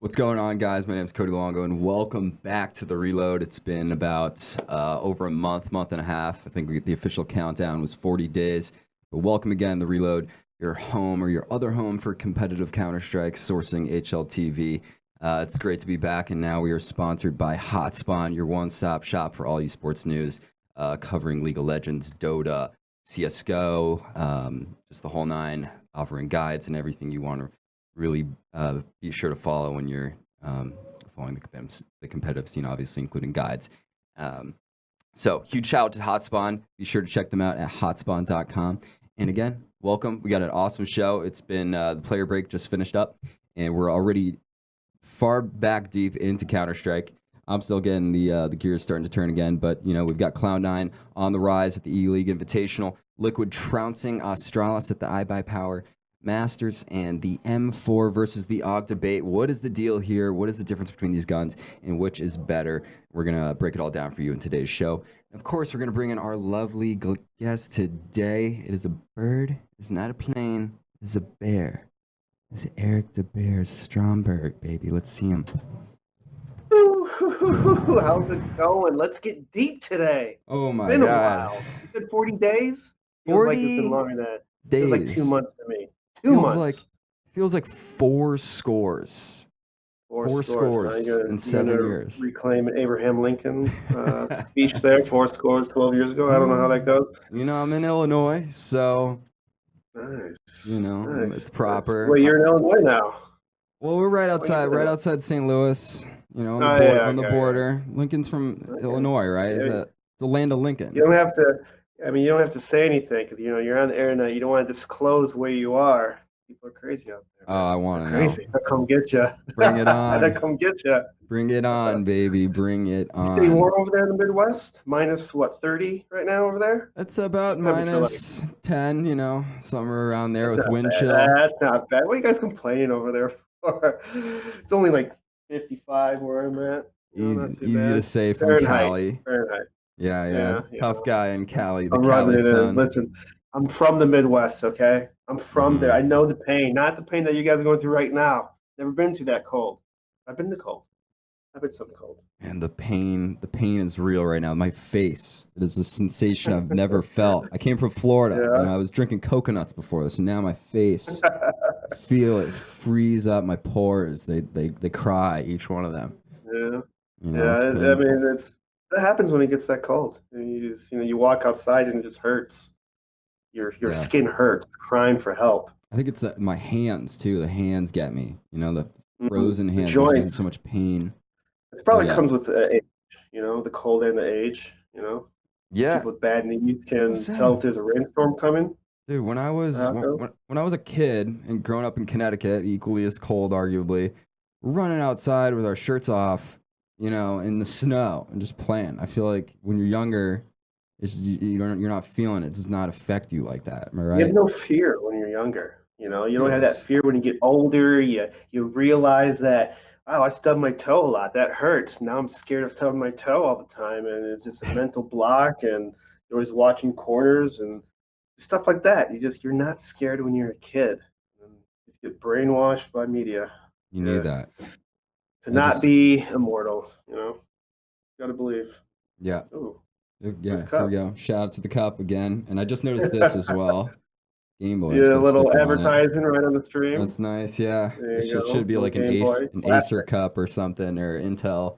What's going on, guys? My name is Cody Luongo, and welcome back to The Reload. It's been about over a month and a half. I think the official countdown was 40 days. But welcome again, The Reload, your home or your other home for competitive Counter-Strike, sourcing HLTV. It's great to be back, and now we are sponsored by Hotspawn, your one-stop shop for all esports news, covering League of Legends, Dota, CSGO, just the whole nine, offering guides and everything you want to really be sure to follow when you're following the competitive scene, obviously, including guides. So huge shout out to Hotspawn. Be sure to check them out at hotspawn.com. And again, welcome. We got an awesome show. It's been the player break just finished up, and we're already far back deep into Counter-Strike. I'm still getting the gears starting to turn again, but you know, we've got Cloud9 on the rise at the ELeague Invitational, Liquid trouncing Astralis at the iBuyPower Masters, and the M4 versus the AUG debate. What is the deal here? What is the difference between these guns, and which is better? We're going to break it all down for you in today's show. Of course, we're going to bring in our lovely guest today. It is a bird. It's not a plane. It's a bear. It's Erik DaBears Stromberg, baby. Let's see him. How's it going? Let's get deep today. Oh my it's been God. A while. You said 40 days? 40 like it's been longer than that. days. Feels like 2 months to me. 2 months. Feels like four scores. Four scores in 7 years. Reclaim Abraham Lincoln's speech there, 4 scores 12 years ago. I don't know how that goes. You know, I'm in Illinois, so nice. You know, nice. It's proper. Well, you're in Illinois now. Well, we're right outside St. Louis. You know, on the border. Lincoln's from Illinois, right? It's the land of Lincoln. You don't have to. I mean, you don't have to say anything because you know you're on the air now. You don't want to disclose where you are. People are crazy out there. Oh, I want to know. Crazy. They'll come get you. Bring it on. They'll come get you. Bring it on, baby. Bring it on. Is it warm over there in the Midwest? Minus what, 30 right now over there? It's about minus 10. You know, somewhere around there with wind chill. That's not bad. What are you guys complaining over there for? It's only like 55 where I'm at. Easy to say from Cali. Fahrenheit. Yeah. Tough guy in Cali. The I'm Cali sun. Listen, I'm from the Midwest, okay? I'm from there. I know the pain. Not the pain that you guys are going through right now. Never been through that cold. I've been to cold. I've been some cold. And the pain is real right now. My face, it is a sensation I've never felt. I came from Florida, and I was drinking coconuts before this, and now my face, I feel it freeze up my pores. They cry, each one of them. Yeah. You know, I mean, that happens when it gets that cold. And you walk outside and it just hurts. Your skin hurts, crying for help. I think it's my hands too. The hands get me. You know, the frozen hands. Joints. So much pain. It probably comes with age. You know, the cold and the age. You know. Yeah. People with bad knees can tell if there's a rainstorm coming. Dude, when I was a kid and growing up in Connecticut, equally as cold, arguably, we're running outside with our shirts off, you know, in the snow and just playing. I feel like when you're younger, you're not feeling it. It does not affect you like that. Am I right? You have no fear when you're younger. You know, you don't have that fear when you get older. You realize that, wow, I stubbed my toe a lot. That hurts. Now I'm scared of stubbing my toe all the time, and it's just a mental block. And you're always watching corners and stuff like that. You're not scared when you're a kid. And you just get brainwashed by media. You need that to not be immortal. You know, got to believe. Yeah. Ooh. Yeah, there we go. Shout out to the cup again. And I just noticed this as well. Game Boy. Yeah, a little advertising right on the stream. That's nice, yeah. It should be like an Acer cup or something, or Intel.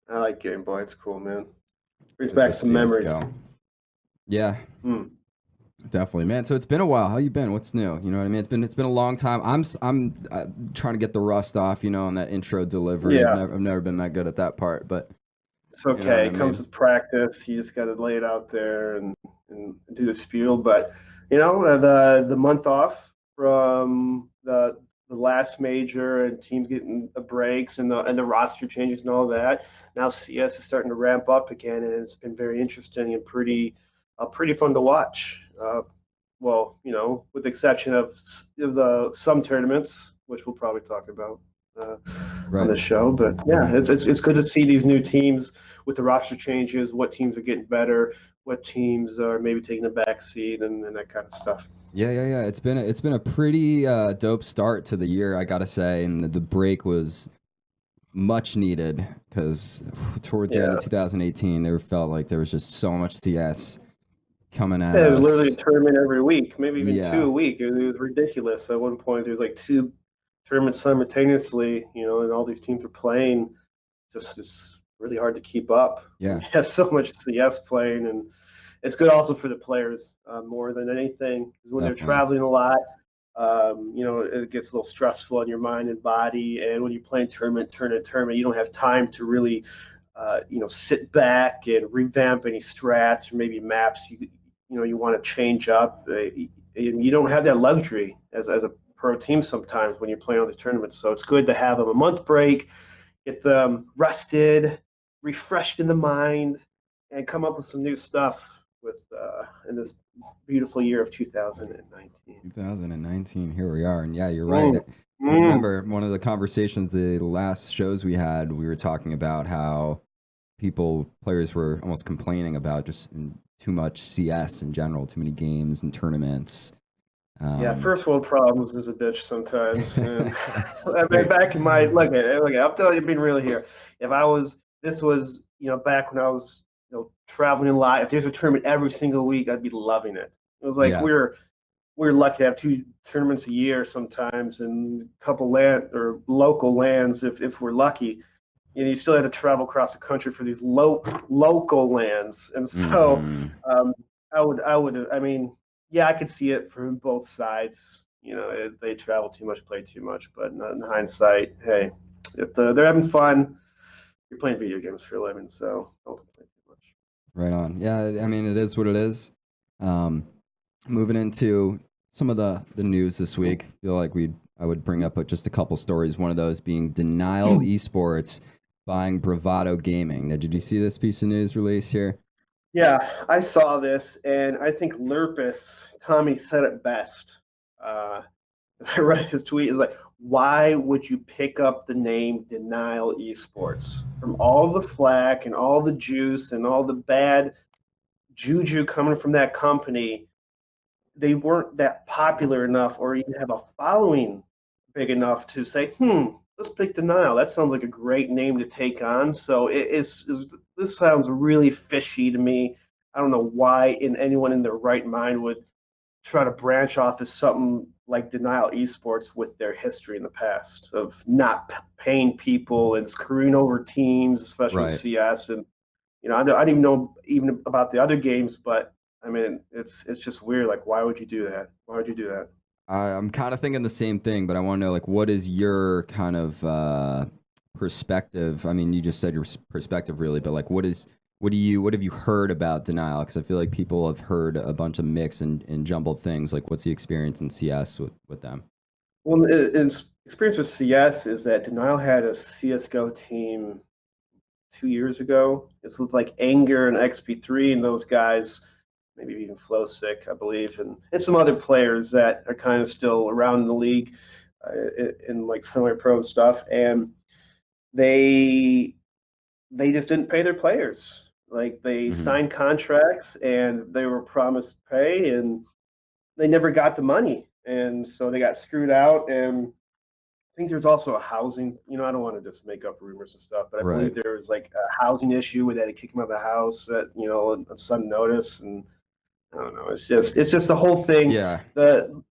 I like Game Boy. It's cool, man. Brings back some memories. Yeah. Definitely, man. So it's been a while. How you been? What's new? You know what I mean? It's been a long time. I'm trying to get the rust off, you know, on that intro delivery. Yeah. I've never been that good at that part, but it's okay. You know it comes with practice. You just got to lay it out there and do the spiel. But you know, the month off from the last major and teams getting the breaks and the roster changes and all that. Now CS is starting to ramp up again, and it's been very interesting and pretty fun to watch. Well, you know, with the exception of some tournaments, which we'll probably talk about on the show. But yeah, it's good to see these new teams with the roster changes, what teams are getting better, what teams are maybe taking a back seat, and that kind of stuff. Yeah. It's been a pretty dope start to the year, I gotta say, and the break was much needed because towards the end of Yeah. 2018, there felt like there was just so much CS coming at It was literally a us. tournament every week, maybe even two Yeah, a week. It was ridiculous. At one point, there's like two tournaments simultaneously, and all these teams are playing. Just it's really hard to keep up when yeah, you have so much CS playing, and it's good also for the players more than anything because when they're definitely. traveling a lot, it gets a little stressful on your mind and body. And when you're playing tournament, you don't have time to really, sit back and revamp any strats or maybe maps you want to change up. You don't have that luxury as a pro team sometimes when you're playing on the tournaments. So it's good to have a month break, get them rested, refreshed in the mind, and come up with some new stuff with in this beautiful year of 2019. 2019, here we are, and yeah, you're right. Mm, I mm. remember one of the conversations, the last shows we had, we were talking about how players were almost complaining about just too much CS in general, too many games and tournaments. Yeah, first world problems is a bitch sometimes. And That's I mean, true. back in my look, I'm telling you, being real here. If I was, this was, back when I was, traveling a lot. If there's a tournament every single week, I'd be loving it. It was like Yeah, we're lucky to have two tournaments a year sometimes, and a couple land or local lands if we're lucky. You still had to travel across the country for these local lands, and so hmm um, I mean, yeah, I could see it from both sides. They travel too much, play too much, but in hindsight, hey, if they're having fun, you're playing video games for a living, so don't complain too much. right on. Yeah, I mean, it is what it is. Um, moving into some of the news this week, I feel like I would bring up just a couple stories. One of those being Denial Esports buying Bravado Gaming. Now, did you see this piece of news release here? Yeah, I saw this, and I think Tommy said it best. Uh, I read his tweet. Is like, why would you pick up the name Denial Esports from all the flack and all the juice and all the bad juju coming from that company? They weren't that popular enough, or even have a following big enough to say, let's pick Denial. That sounds like a great name to take on. So this sounds really fishy to me. I don't know why anyone in their right mind would try to branch off as something like Denial Esports with their history in the past of not paying people and screwing over teams, especially with Right. CS. And I don't even know even about the other games, but I mean, it's just weird. Like, why would you do that? Why would you do that? I'm kind of thinking the same thing, but I want to know, like, what is your kind of perspective? I mean, you just said your perspective, really, but like, what have you heard about Denial? Because I feel like people have heard a bunch of mixed and jumbled things. Like, what's the experience in CS with them? Well, in experience with CS is that Denial had a CS:GO team 2 years ago. This was like Anger and XP3 and those guys, maybe even Flowsick, I believe, and some other players that are kind of still around in the league in like semi-pro stuff. And they just didn't pay their players. Like they Hmm. signed contracts and they were promised pay and they never got the money. And so they got screwed out. And I think there's also a housing, I don't want to just make up rumors and stuff, but I Right. believe there was like a housing issue where they had to kick him out of the house at, on sudden notice. And I don't know. It's just the whole thing. Yeah. The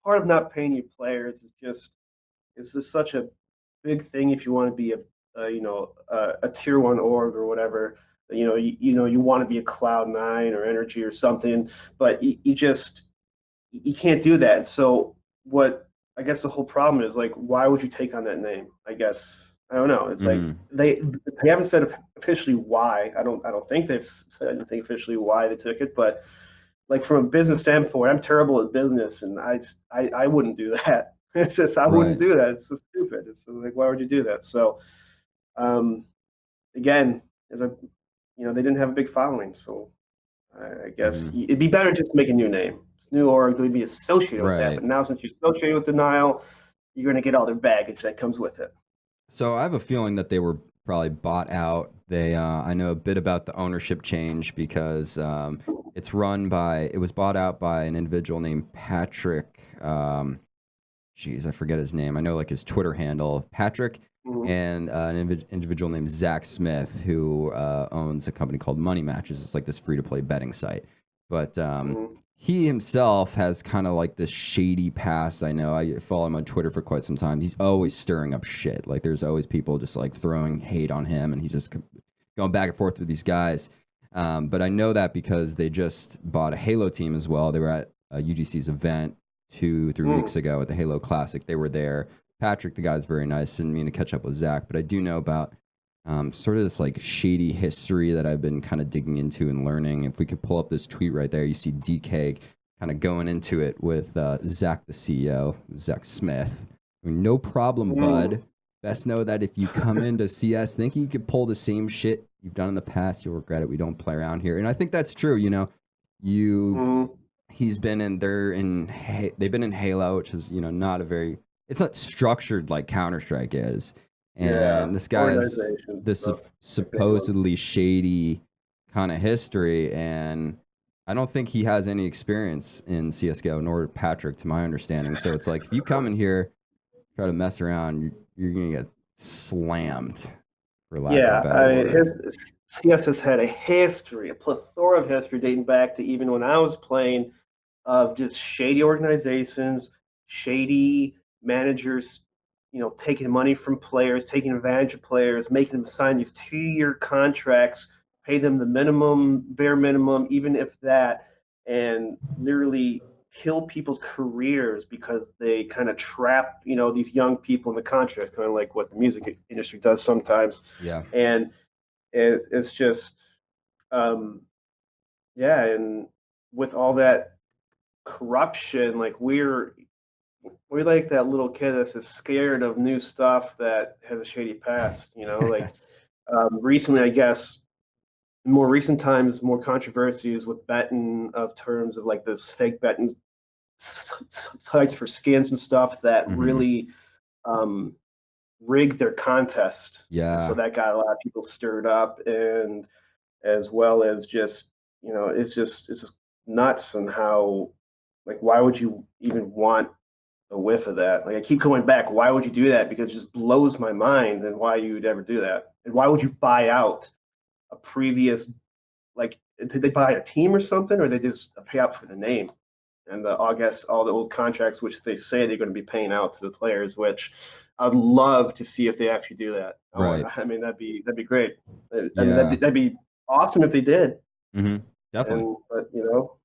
part of not paying your players it's just such a big thing if you want to be a tier one org or whatever. You want to be a Cloud9 or Energy or something, but you can't do that. So what I guess the whole problem is like, why would you take on that name? I guess I don't know. It's like Hmm. they haven't said officially why. I don't think they've said anything officially why they took it, but like from a business standpoint, I'm terrible at business, and I wouldn't do that. It's just I wouldn't Right. do that. It's so stupid. It's like why would you do that? So um, again, as a they didn't have a big following, so I guess Hmm. it'd be better just to make a new name. It's new org would be associated with that, Right. but now since you're associated with Denial, you're going to get all their baggage that comes with it. So I have a feeling that they were probably bought out. I know a bit about the ownership change because It's run by, it was bought out by an individual named Patrick. I forget his name. I know like his Twitter handle, Patrick, and an individual named Zach Smith, who owns a company called Money Matches. It's like this free-to-play betting site. But he himself has kind of like this shady past. I know. I follow him on Twitter for quite some time. He's always stirring up shit. Like there's always people just like throwing hate on him, and he's just going back and forth with these guys. But I know that because they just bought a Halo team as well. They were at UGC's event 2-3 weeks ago at the Halo Classic. They were there. Patrick, the guy's very nice. Didn't mean to catch up with Zach, but I do know about sort of this like shady history that I've been kind of digging into and learning. If we could pull up this tweet right there, you see DK kind of going into it with Zach, the CEO, Zach Smith. I mean, no problem, bud. Best know that if you come into CS thinking you could pull the same shit you've done in the past, you'll regret it. We don't play around here. And I think that's true. You know, he's been in they've been in Halo, which is, you know, not a very, it's not structured like Counter-Strike is. And this guy has this supposedly shady kind of history, and I don't think he has any experience in CSGO, nor Patrick, to my understanding. So it's like, if you come in here, try to mess around, you're going to get slammed, for lack of a better word. CS has had a history, a plethora of history dating back to even when I was playing, of just shady organizations, shady managers, you know, taking money from players, taking advantage of players, making them sign these 2-year contracts, pay them the minimum, bare minimum, even if that, and literally kill people's careers because they kind of trap, you know, these young people in the contracts, kind of like what the music industry does sometimes. Yeah. And it's just, and with all that corruption, like we're like that little kid that's just scared of new stuff that has a shady past, you know. Like recently, I guess, in more recent times, more controversies with betting, of terms of like those fake betting sites for skins and stuff that really rigged their contest. Yeah. So that got a lot of people stirred up, and as well as just, you know, it's just nuts. And how, like, why would you even want a whiff of that? Like, I keep going back, why would you do that? Because it just blows my mind, and why you would ever do that. And why would you buy out a previous, like, did they buy a team or something, or they just pay out for the name and I guess all the old contracts, which they say they're going to be paying out to the players, which I'd love to see if they actually do that. Right. I mean, that'd be great. I mean, Yeah. that'd be awesome if they did. Definitely. But, you know.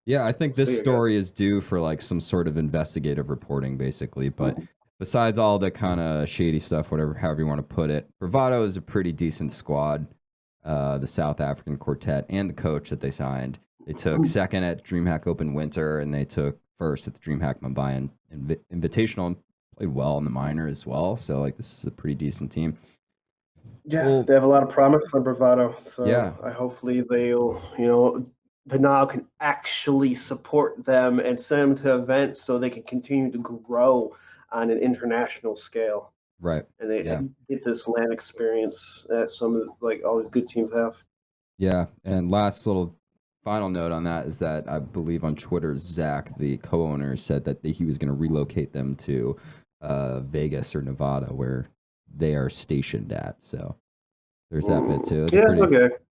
Yeah, I think this story is due for like some sort of investigative reporting, basically. But besides all the kind of shady stuff, however you want to put it, Bravado is a pretty decent squad. The South African quartet and the coach that they signed. They took second at DreamHack Open Winter, and they took first at the DreamHack Mumbai Invitational, and played well in the minor as well. So like, this is a pretty decent team. Yeah, they have a lot of promise on Bravado. So yeah, hopefully they'll, you know, the NAL can actually support them and send them to events so they can continue to grow on an international scale. Right. And they get this LAN experience that some of like all these good teams have. Yeah, and last little final note on that is that I believe on Twitter, Zach, the co-owner, said that he was going to relocate them to Vegas or Nevada, where they are stationed at. So there's that bit too.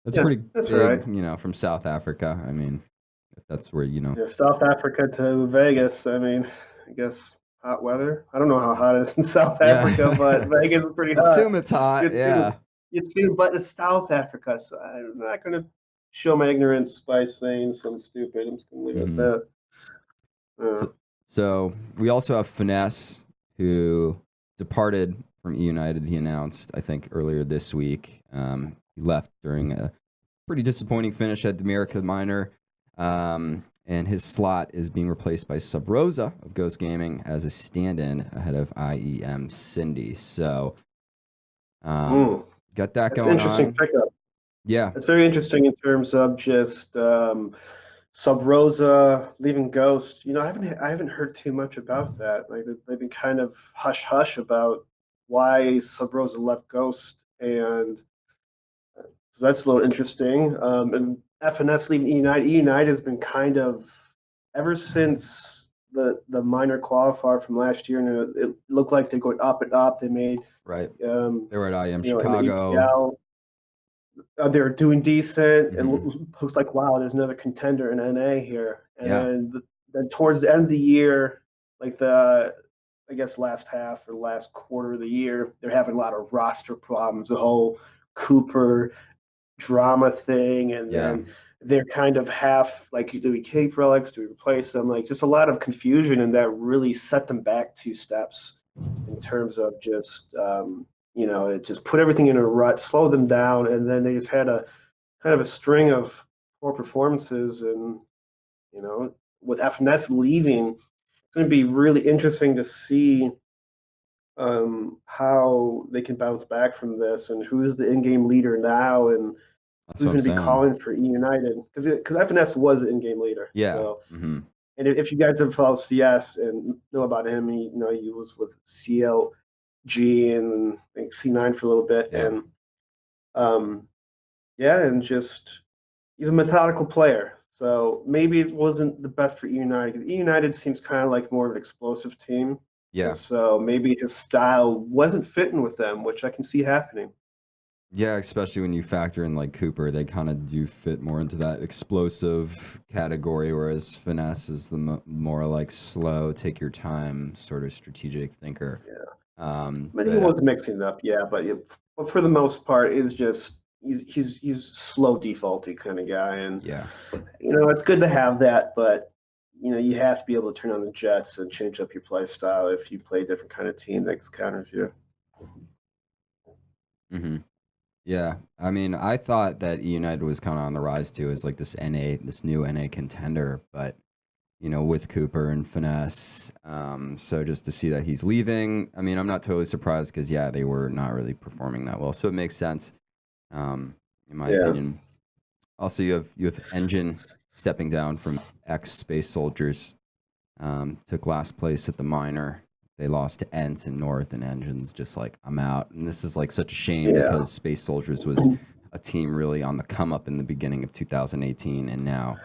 That's pretty big, right. You know, from South Africa. I mean, if that's where, you know. Yeah, South Africa to Vegas. I mean, I guess hot weather. I don't know how hot it is in South Africa, but Vegas is pretty hot. Assume it's hot. But it's South Africa, so I'm not going to show my ignorance by saying something stupid. I'm just going to leave it at that. So we also have Finesse, who departed from E United. He announced, I think, earlier this week. He left during a pretty disappointing finish at the America Minor. And his slot is being replaced by Sub Rosa of Ghost Gaming as a stand-in ahead of IEM Cindy. So, got that That's going an interesting on. pickup. Yeah. It's very interesting in terms of just Sub Rosa leaving Ghost. You know, I haven't heard too much about that. Like, they've been kind of hush-hush about why Sub Rosa left Ghost, and so that's a little interesting. And FNS leaving United has been kind of ever since the minor qualifier from last year, and it looked like they're going up and up. They made right. They were at IM in the Chicago. EPL, they're doing decent. Mm-hmm. It looks like, wow, there's another contender in NA here. And Yeah. then towards the end of the year, like I guess last half or last quarter of the year, they're having a lot of roster problems. The whole Cooper drama thing, and then they're kind of half like, do we keep relics, do we replace them? Like, just a lot of confusion, and that really set them back 2 steps in terms of just it just put everything in a rut, slowed them down, and then they just had a kind of a string of poor performances. And with FNS leaving, it's going to be really interesting to see how they can bounce back from this, and who's the in-game leader now, and who's going to be calling for E United, because FNS was the in-game leader. Yeah. So, and if you guys have followed CS and know about him, he was with CLG and I think C9 for a little bit, and and just he's a methodical player. So maybe it wasn't the best for E United, because E United seems kind of like more of an explosive team. Yeah. And so maybe his style wasn't fitting with them, which I can see happening. Yeah, especially when you factor in like Cooper, they kind of do fit more into that explosive category, whereas Finesse is the more like slow, take your time, sort of strategic thinker. Yeah. But he was mixing it up, but for the most part, it's just he's slow defaulty kind of guy, and it's good to have that, but you have to be able to turn on the jets and change up your play style if you play a different kind of team that counters you. Mm-hmm. Yeah, I mean, I thought that E United was kind of on the rise too, as like this new NA contender, but with Cooper and Finesse, so just to see that he's leaving, I mean, I'm not totally surprised, because they were not really performing that well, so it makes sense, in my opinion. Also, you have Engine stepping down from Space Soldiers, took last place at the minor. They lost to Ents and North, and Engine's just like, I'm out. And this is like such a shame, because Space Soldiers was a team really on the come up in the beginning of 2018, and now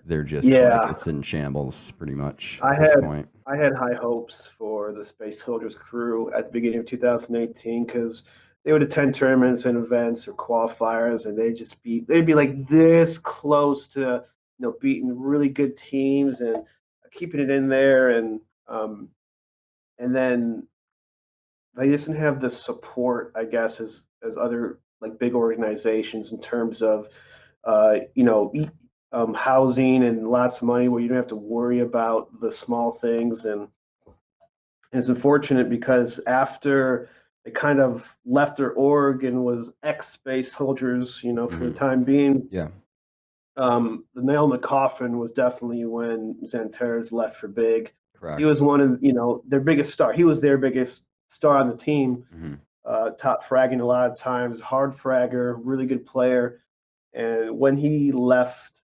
they're just like, it's in shambles pretty much at this point. I had high hopes for the Space Soldiers crew at the beginning of 2018, because they would attend tournaments and events or qualifiers, and they'd be like this close to beating really good teams and keeping it in there, and then they just didn't have the support, I guess, as other like big organizations in terms of housing and lots of money, where you don't have to worry about the small things. And it's unfortunate, because after they kind of left their org and was Space Soldiers, for the time being, the nail in the coffin was definitely when Xanterres left for Big. Correct. He was one of their biggest star. He was their biggest star on the team. Top fragging a lot of times, hard fragger, really good player. And when he left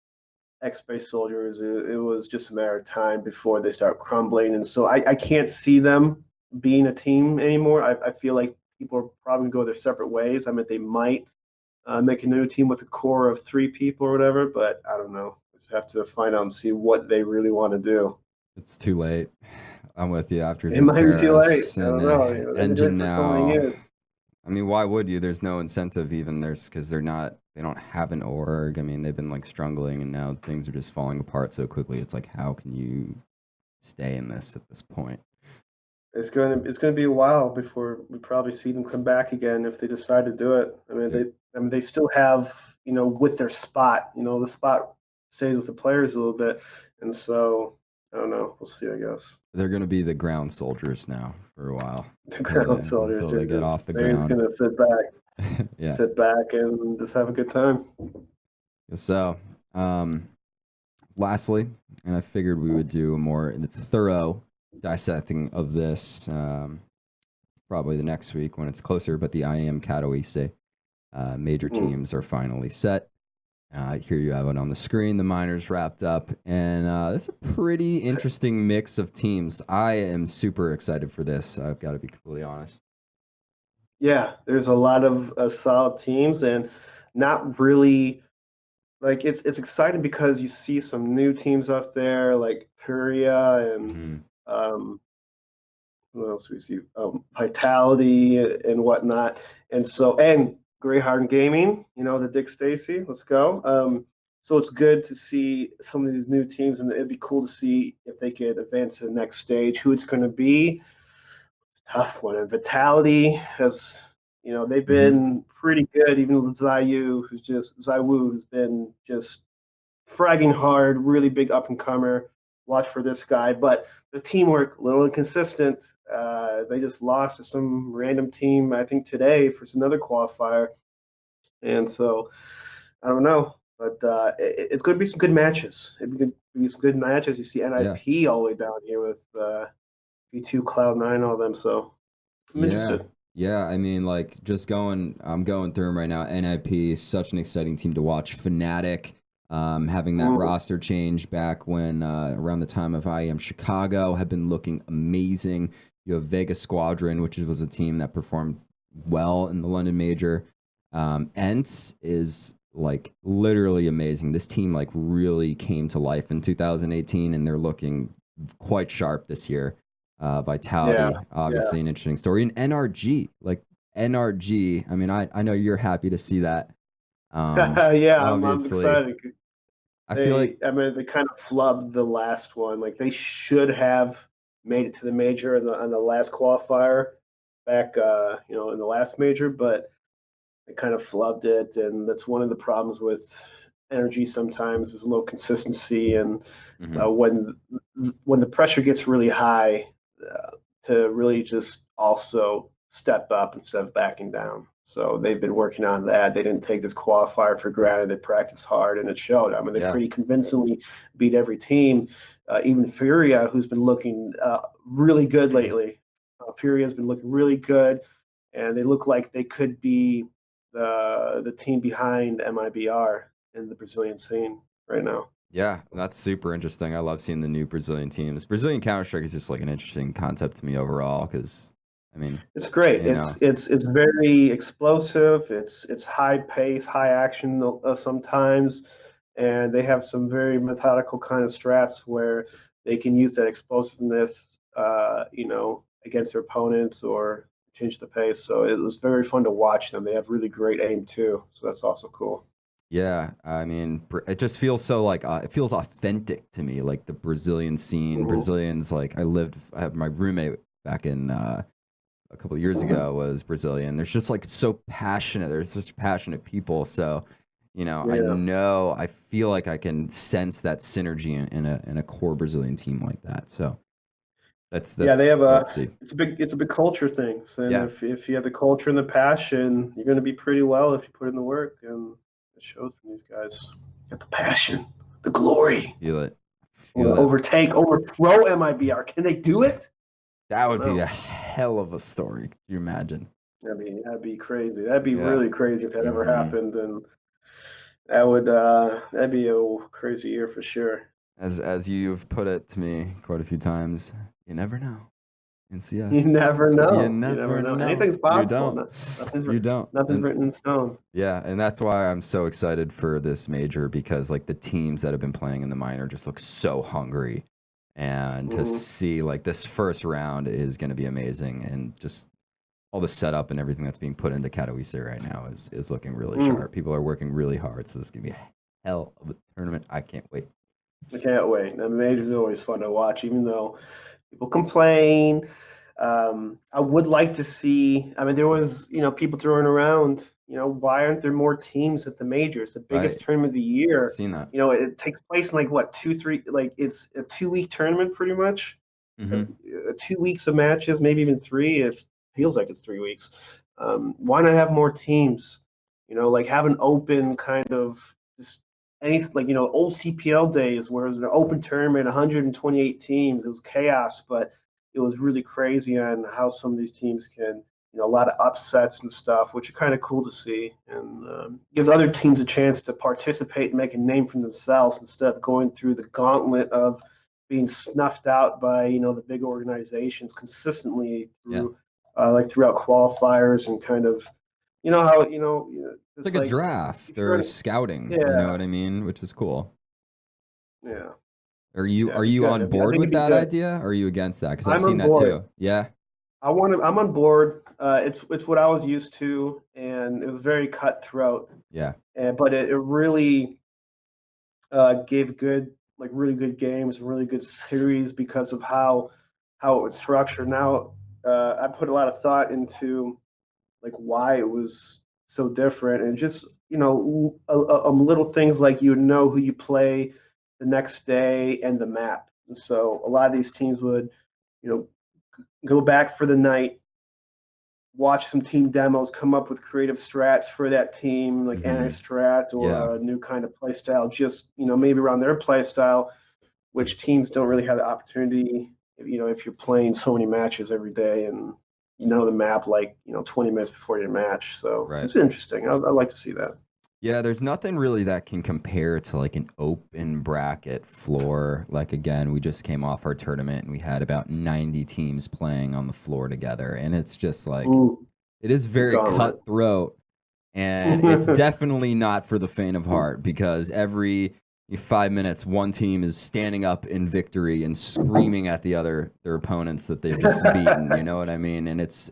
Space Soldiers, it was just a matter of time before they start crumbling. And so I can't see them being a team anymore. I feel like people are probably going to go their separate ways. I mean, they might make a new team with a core of 3 people or whatever, but I don't know. Just have to find out and see what they really want to do. It's too late. I'm with you. After it might be too late. I don't know. Engine now. I mean, why would you? There's no incentive even. Because they don't have an org. I mean, they've been like struggling, and now things are just falling apart so quickly. It's like, how can you stay in this at this point? It's going to be a while before we probably see them come back again, if they decide to do it. I mean, they still have, with their spot, the spot stays with the players a little bit, and so I don't know. We'll see, I guess. They're going to be the ground soldiers now for a while. The ground soldiers until they get off the ground. They're going to sit back. Sit back and just have a good time. So, lastly, and I figured we would do a more thorough dissecting of this probably the next week when it's closer, but the IAM Katowice major teams are finally set. Here you have it on the screen. The minors wrapped up, and it's a pretty interesting mix of teams. I am super excited for this. I've got to be completely honest. Yeah, there's a lot of solid teams, and not really like it's exciting because you see some new teams up there like Puria and um, what else we see? Vitality and whatnot. And so, and Greyhound Gaming, the Dick Stacy, let's go. So it's good to see some of these new teams, and it'd be cool to see if they could advance to the next stage, who it's going to be. Tough one. And Vitality has, they've been pretty good, even with Zaiwu, who's been just fragging hard, really big up and comer. Watch for this guy, but the teamwork a little inconsistent. They just lost to some random team, I think today for another qualifier, and so I don't know, but it's going to be some good matches. It's going to be some good matches. You see NIP all the way down here with V2, Cloud9, all of them. So I'm interested. Yeah, I mean, like, I'm going through them right now. NIP is such an exciting team to watch. Fnatic, having that roster change back when, around the time of IEM Chicago, have been looking amazing. You have Vega Squadron, which was a team that performed well in the London Major. ENTS is, like, literally amazing. This team, like, really came to life in 2018, and they're looking quite sharp this year. Vitality, obviously an interesting story. And NRG, I mean, I know you're happy to see that. I'm excited. I feel like, I mean, they kind of flubbed the last one. Like they should have made it to the major on the last qualifier back, in the last major, but they kind of flubbed it, and that's one of the problems with energy sometimes is low consistency, and when the pressure gets really high, to really just also step up instead of backing down. So they've been working on that. They didn't take this qualifier for granted. They practiced hard, and it showed. I mean, they pretty convincingly beat every team, even Furia, who's been looking really good lately. Furia's been looking really good, and they look like they could be the team behind MIBR in the Brazilian scene right now. Yeah, that's super interesting. I love seeing the new Brazilian teams. Brazilian Counter-Strike is just like an interesting concept to me overall because, I mean, it's great. It's very explosive. It's high pace, high action sometimes, and they have some very methodical kind of strats where they can use that explosiveness, against their opponents or change the pace. So it was very fun to watch them. They have really great aim too, so that's also cool. Yeah, I mean, it just feels so like it feels authentic to me, like the Brazilian scene. Brazilians, like I have my roommate back in a couple of years ago was Brazilian. There's just like so passionate. There's just passionate people. So, I feel like I can sense that synergy in a core Brazilian team like that. So that's they have it's a big culture thing. So if you have the culture and the passion, you're going to be pretty well if you put in the work, and it shows from these guys. Got the passion, the glory. Feel it. Overthrow MIBR. Can they do it? That would be a hell of a story. Can you imagine? That'd be crazy. That'd be really crazy if that ever happened. And that'd be a crazy year for sure. As you've put it to me quite a few times, you never know. In CS. You never know. You never know. Anything's possible. You don't. Nothing's written in stone. Yeah, and that's why I'm so excited for this major, because like the teams that have been playing in the minor just look so hungry. And to see like this first round is going to be amazing, and just all the setup and everything that's being put into Katowice right now is looking really sharp. People are working really hard, so this is going to be a hell of a tournament. I can't wait. I can't wait. The major is always fun to watch, even though people complain. I would like to see. I mean, there was people throwing around. Why aren't there more teams at the majors? The biggest tournament of the year. I've seen that. It takes place in like what 2-3. Like it's a 2-week tournament pretty much. 2 weeks of matches, maybe even 3. It feels like it's 3 weeks. Why not have more teams? Like have an open kind of just anything, like old CPL days where it was an open tournament, 128 teams. It was chaos, but it was really crazy on how some of these teams can, a lot of upsets and stuff, which are kind of cool to see, and gives other teams a chance to participate and make a name for themselves instead of going through the gauntlet of being snuffed out by the big organizations consistently through like throughout qualifiers, and kind of you know how It's like a draft or scouting. yeah, You know what I mean? Which is cool. yeah. Are you on board with that idea? Or are you against that? Because I've seen that too. Yeah. I'm on board. It's what I was used to, and it was very cutthroat. Yeah. But it really gave really good games, really good series because of how it was structured. Now, I put a lot of thought into like why it was so different, and just little things like who you play the next day and the map. And so a lot of these teams would go back for the night, watch some team demos, come up with creative strats for that team, like anti-strat or a new kind of play style, just maybe around their play style, which teams don't really have the opportunity, if you're playing so many matches every day and the map 20 minutes before your match. So It's been interesting. I'd like to see that. Yeah, there's nothing really that can compare to like an open bracket floor. Like, again, we just came off our tournament and we had about 90 teams playing on the floor together. And it's just like, it is very cutthroat. And it's definitely not for the faint of heart, because every 5 minutes, one team is standing up in victory and screaming at their opponents that they've just beaten. You know what I mean? And it's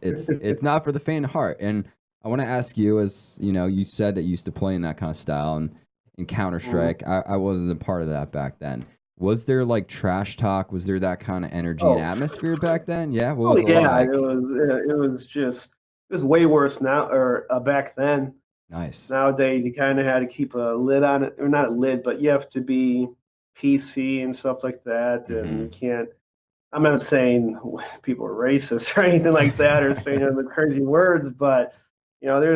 not for the faint of heart. And I want to ask you, as you said that you used to play in that kind of style and in Counter-Strike. I wasn't a part of that back then. Was there like trash talk? Was there that kind of energy and atmosphere back then? Yeah. What was it like? It was way worse now, or back then. Nice. Nowadays, you kind of had to keep a lid on it, or not a lid, but you have to be PC and stuff like that, and you can't. I'm not saying people are racist or anything like that, or saying the crazy words, but there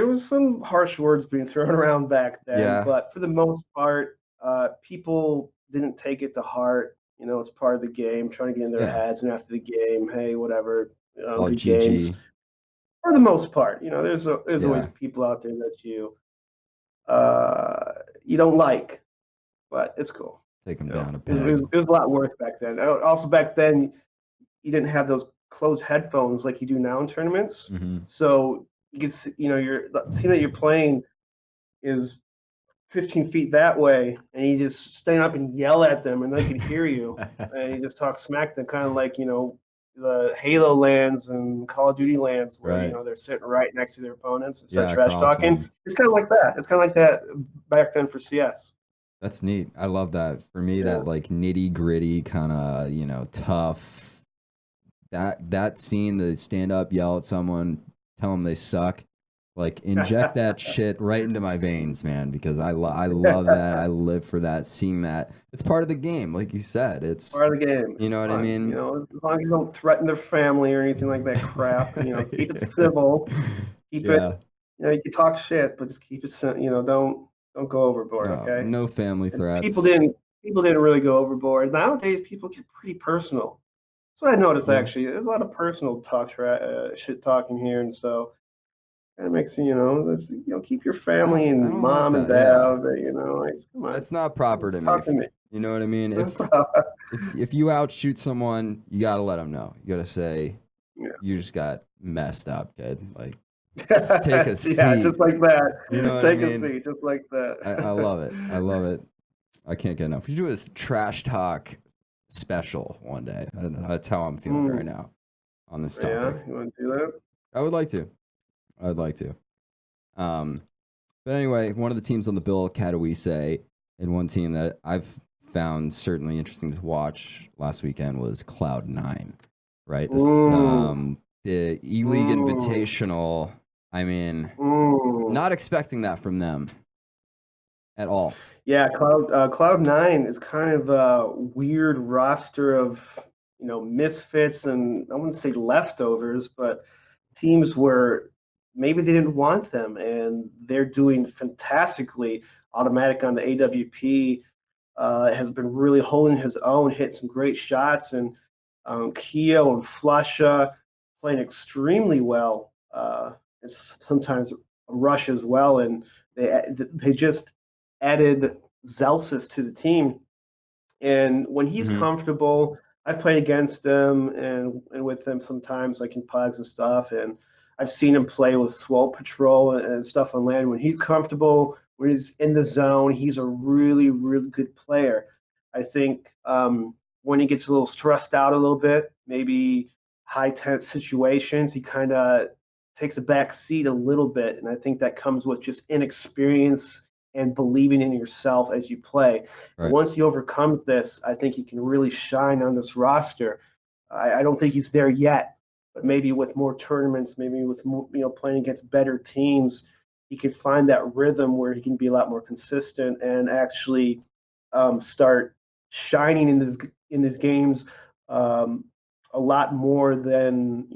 was some harsh words being thrown around back then. Yeah. But for the most part, people didn't take it to heart. It's part of the game, trying to get in their heads, and after the game, hey, whatever, good games. For the most part, there's always people out there that you don't like, but it's cool. Take them down a peg. It was a lot worse back then. Also, back then, you didn't have those closed headphones like you do now in tournaments. So you can see, the team that you're playing is 15 feet that way, and you just stand up and yell at them, and they can hear you, and you just talk smack to them, kind of like the Halo lands and Call of Duty lands where they're sitting right next to their opponents and start trash talking. It's kind of like that. It's kind of like that back then for CS. That's neat. I love that. For me, that like nitty gritty kind of tough. That scene, the stand up, yell at someone, tell them they suck. Like, inject that shit right into my veins, man, because I love that. I live for that, seeing that. It's part of the game, like you said. It's part of the game. You know what I mean? As long as you don't threaten their family or anything like that crap, keep it civil. Keep it, you can talk shit, but just keep it, don't go overboard, okay? No family threats. People didn't really go overboard. Nowadays, people get pretty personal. That's what I noticed, actually. There's a lot of personal shit talking here, and so it makes keep your family and mom and dad out there, come on. That's not proper to me. You know what I mean? If you outshoot someone, you got to let them know. You got to say, you just got messed up, kid. Like, just take a seat. Yeah, just like that. You know take a seat, just like that. I love it. I love it. I can't get enough. We should do a trash talk special one day. That's how I'm feeling right now on this topic. Yeah, you want to do that? I would like to. But anyway, one of the teams on the bill, Katowice, and one team that I've found certainly interesting to watch last weekend was Cloud9, right? This the ELeague Invitational. I mean, not expecting that from them at all. Yeah, Cloud9 is kind of a weird roster of misfits, and I wouldn't say leftovers, but teams where maybe they didn't want them, and they're doing fantastically. Automatic on the AWP has been really holding his own, hitting some great shots, and Keo and Flusha playing extremely well. It's sometimes Rush as well, and they just added Zelsis to the team. And when he's comfortable, I've played against him and with him sometimes, like in pugs and stuff, and I've seen him play with Swole Patrol and stuff on land. When he's comfortable, when he's in the zone, he's a really, really good player. I think when he gets a little stressed out a little bit, maybe high tense situations, he kind of takes a back seat a little bit. And I think that comes with just inexperience and believing in yourself as you play. Right. Once he overcomes this, I think he can really shine on this roster. I don't think he's there yet, but maybe with more tournaments, maybe with more, playing against better teams, he can find that rhythm where he can be a lot more consistent and actually start shining in his games a lot more than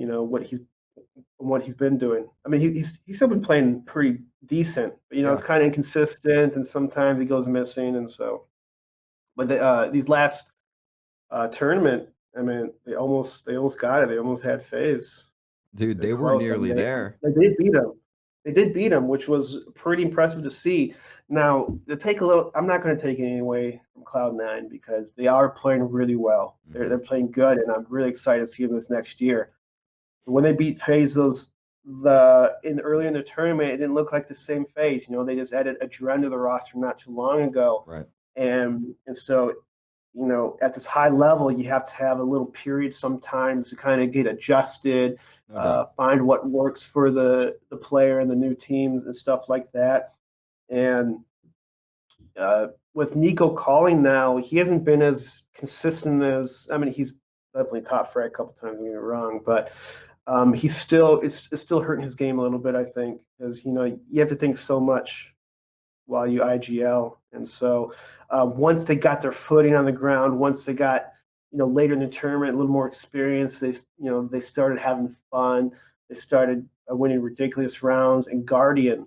what he's been doing. I mean, he's still been playing pretty decent, but it's kind of inconsistent, and sometimes he goes missing, and so. But these last tournament, I mean, they almost got it. They almost had FaZe. Dude, they were nearly there. They did beat him. They did beat him, which was pretty impressive to see. Now, to take a little, I'm not going to take it away from Cloud9 because they are playing really well. Mm-hmm. They're playing good, and I'm really excited to see them this next year. When they beat FaZe, earlier in the tournament, it didn't look like the same FaZe. They just added Adressing to the roster not too long ago, right? And so, at this high level, you have to have a little period sometimes to kind of get adjusted, find what works for the player and the new teams and stuff like that. And with Nico calling now, he hasn't been as consistent as, I mean, he's definitely top frag a couple times, don't get me wrong, but it's still hurting his game a little bit, I think, because, you have to think so much while you IGL. And so once they got their footing on the ground, once they got, later in the tournament, a little more experience, they started having fun. They started winning ridiculous rounds. And Guardian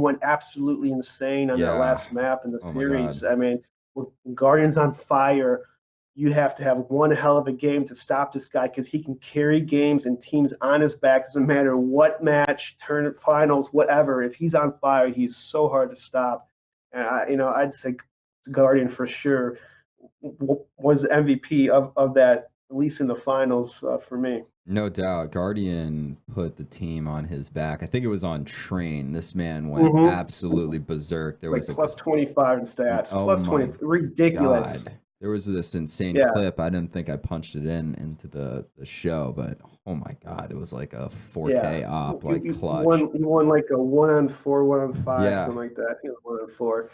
went absolutely insane on that last map in the series. I mean, when Guardian's on fire, you have to have one hell of a game to stop this guy because he can carry games and teams on his back. Doesn't matter what match, tournament, finals, whatever. If he's on fire, he's so hard to stop. And I'd say Guardian for sure was the MVP of that, at least in the finals for me. No doubt. Guardian put the team on his back. I think it was on Train. This man went absolutely berserk. There was plus 25 in stats. Oh, plus 20. Ridiculous. God. There was this insane clip. I didn't think I punched it into the show, but oh my God, it was like a 4K op, like clutch. He won like a 1-on-4, 1-on-5, something like that. I think it was 1-on-4.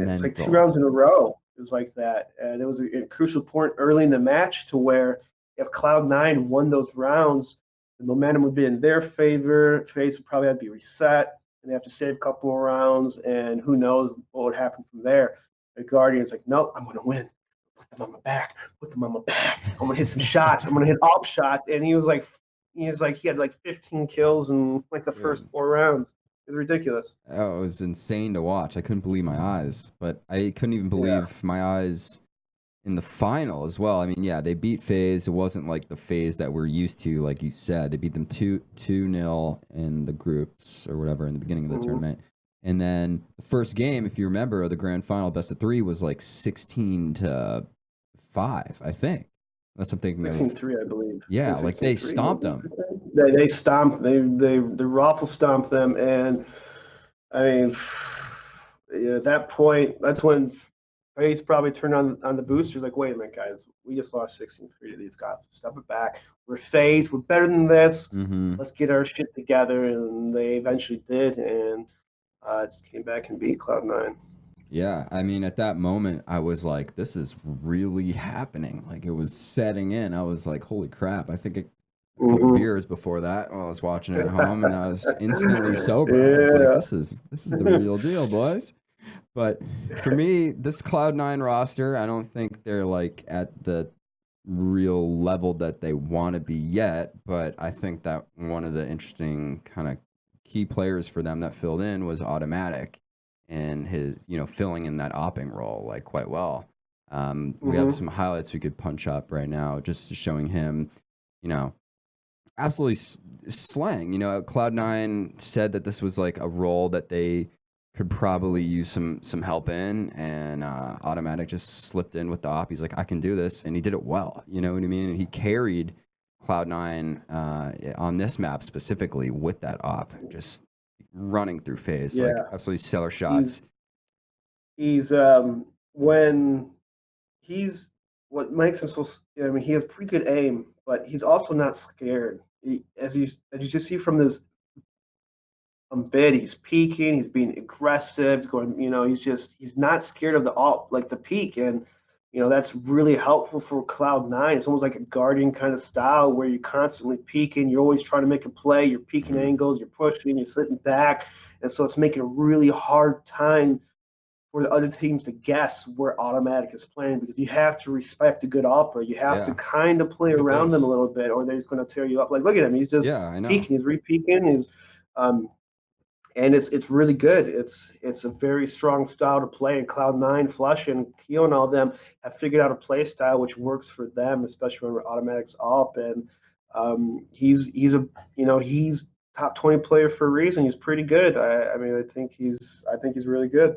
It's like 2 rounds in a row. It was like that. And it was a crucial point early in the match to where if Cloud9 won those rounds, the momentum would be in their favor. FaZe would probably have to be reset, and they have to save a couple more rounds, and who knows what would happen from there. The Guardian's like, nope, I'm going to win. Put them on my back. I'm going to hit some shots. I'm going to hit all shots. And he had like 15 kills in like the first 4 rounds. It was ridiculous. Oh, it was insane to watch. I couldn't believe my eyes, but I couldn't even believe my eyes in the final as well. I mean, they beat FaZe. It wasn't like the FaZe that we're used to, like you said. They beat them 2-0 in the groups or whatever in the beginning of the tournament. And then the first game, if you remember, the grand final best of 3 was like 16-5, I think. Unless I'm thinking 16-3, I believe. Yeah, like they stomped them. They stomped. They raffle stomped them, and I mean, at that point, that's when FaZe probably turned on the boosters. Like, wait a minute, guys, we just lost 16-3 to these guys. Step it back. We're FaZe. We're better than this. Let's get our shit together, and they eventually did, and just came back and beat Cloud9. Yeah, I mean, at that moment, I was like, this is really happening. Like, it was setting in. I was like, holy crap. I think a couple beers before that while I was watching it at home, and I was instantly sober. I was like, this is the real deal, boys. But for me, this Cloud9 roster, I don't think they're like at the real level that they want to be yet. But I think that one of the interesting kind of key players for them that filled in was Automatic, and his, filling in that opping role like quite well. We have some highlights we could punch up right now, just showing him, absolutely slaying. Cloud9 said that this was like a role that they could probably use some help in, and Automatic just slipped in with the op. He's like, I can do this, and he did it well. You know what I mean? And he carried Cloud9 on this map specifically with that op, just running through phase, like absolutely stellar shots. He's when he's what makes him so. I mean, he has pretty good aim, but he's also not scared. As you just see from this bid, he's peeking, he's being aggressive, he's going. He's not scared of the peak, and that's really helpful for Cloud9. It's almost like a guardian kind of style where you're constantly peeking, you're always trying to make a play, you're peeking angles, you're pushing, you're sitting back, and so it's making a really hard time for the other teams to guess where Automatic is playing, because you have to respect a good opera. You have to kind of play around them a little bit, or they're just going to tear you up. Like, look at him. He's just peeking. He's re-peeking. And it's really good. It's a very strong style to play. And Cloud9, Flush, and Keo and all of them have figured out a play style which works for them, especially when Automatic's up. And he's top 20 player for a reason. He's pretty good. I think he's really good.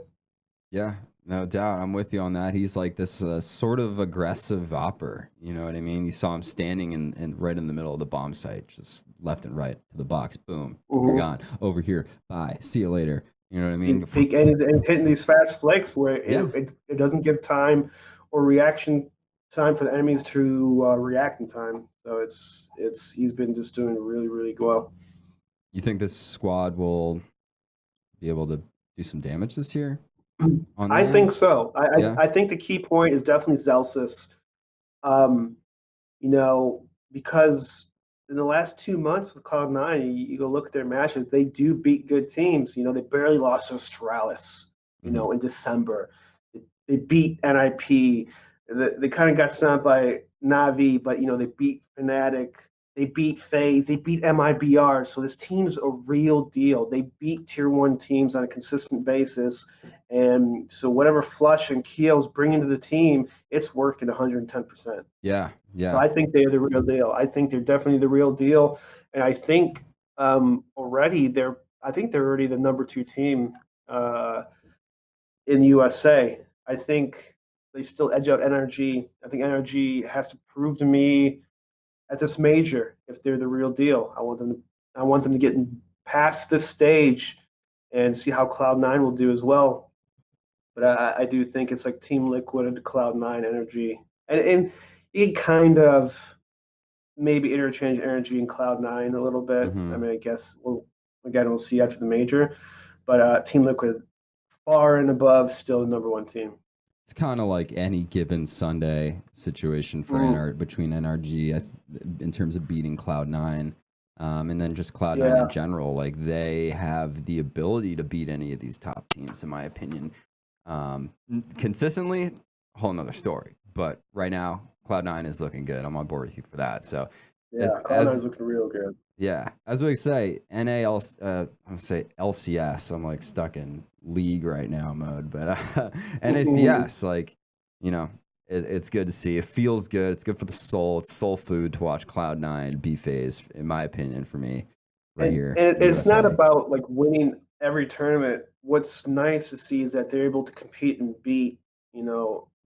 Yeah, no doubt. I'm with you on that. He's like this sort of aggressive opper. You know what I mean? You saw him standing in right in the middle of the bomb site, just left and right to the box. Boom, you're gone. Over here. Bye. See you later. You know what I mean? And he's hitting these fast flicks where it doesn't give time or reaction time for the enemies to react in time. So he's been just doing really, really well. You think this squad will be able to do some damage this year? I think so. I think the key point is definitely Zelsis. Because in the last 2 months with Cloud9, you go look at their matches, they do beat good teams. They barely lost to Astralis, in December. They beat NIP. They kind of got stomped by Navi, but they beat Fnatic. They beat FaZe. They beat MIBR. So this team's a real deal. They beat tier 1 teams on a consistent basis. And so whatever Flush and Keel's bringing to the team, it's working 110%. Yeah. So I think they're the real deal. I think they're definitely the real deal. And I think already they're already the number 2 team in the USA. I think they still edge out NRG. I think NRG has to prove to me at this major if they're the real deal. I want them to get past this stage and see how Cloud9 will do as well. But I do think it's like Team Liquid and Cloud9 Energy, and you can kind of maybe interchange Energy and Cloud9 a little bit. I mean, I guess we'll see after the major, but Team Liquid far and above, still the number 1 team. It's kind of like any given Sunday situation for between NRG in terms of beating Cloud9, and then just Cloud9 in general. Like, they have the ability to beat any of these top teams, in my opinion. Consistently, a whole nother story. But right now, Cloud9 is looking good. I'm on board with you for that. So Cloud9 is looking real good. Yeah, as we say, I'm gonna say LCS. I'm like stuck in league right now mode, but NACS, like, it's good to see. It feels good. It's good for the soul. It's soul food to watch Cloud9 be phase, in my opinion, for me, here. And it's not about like winning every tournament. What's nice to see is that they're able to compete and beat,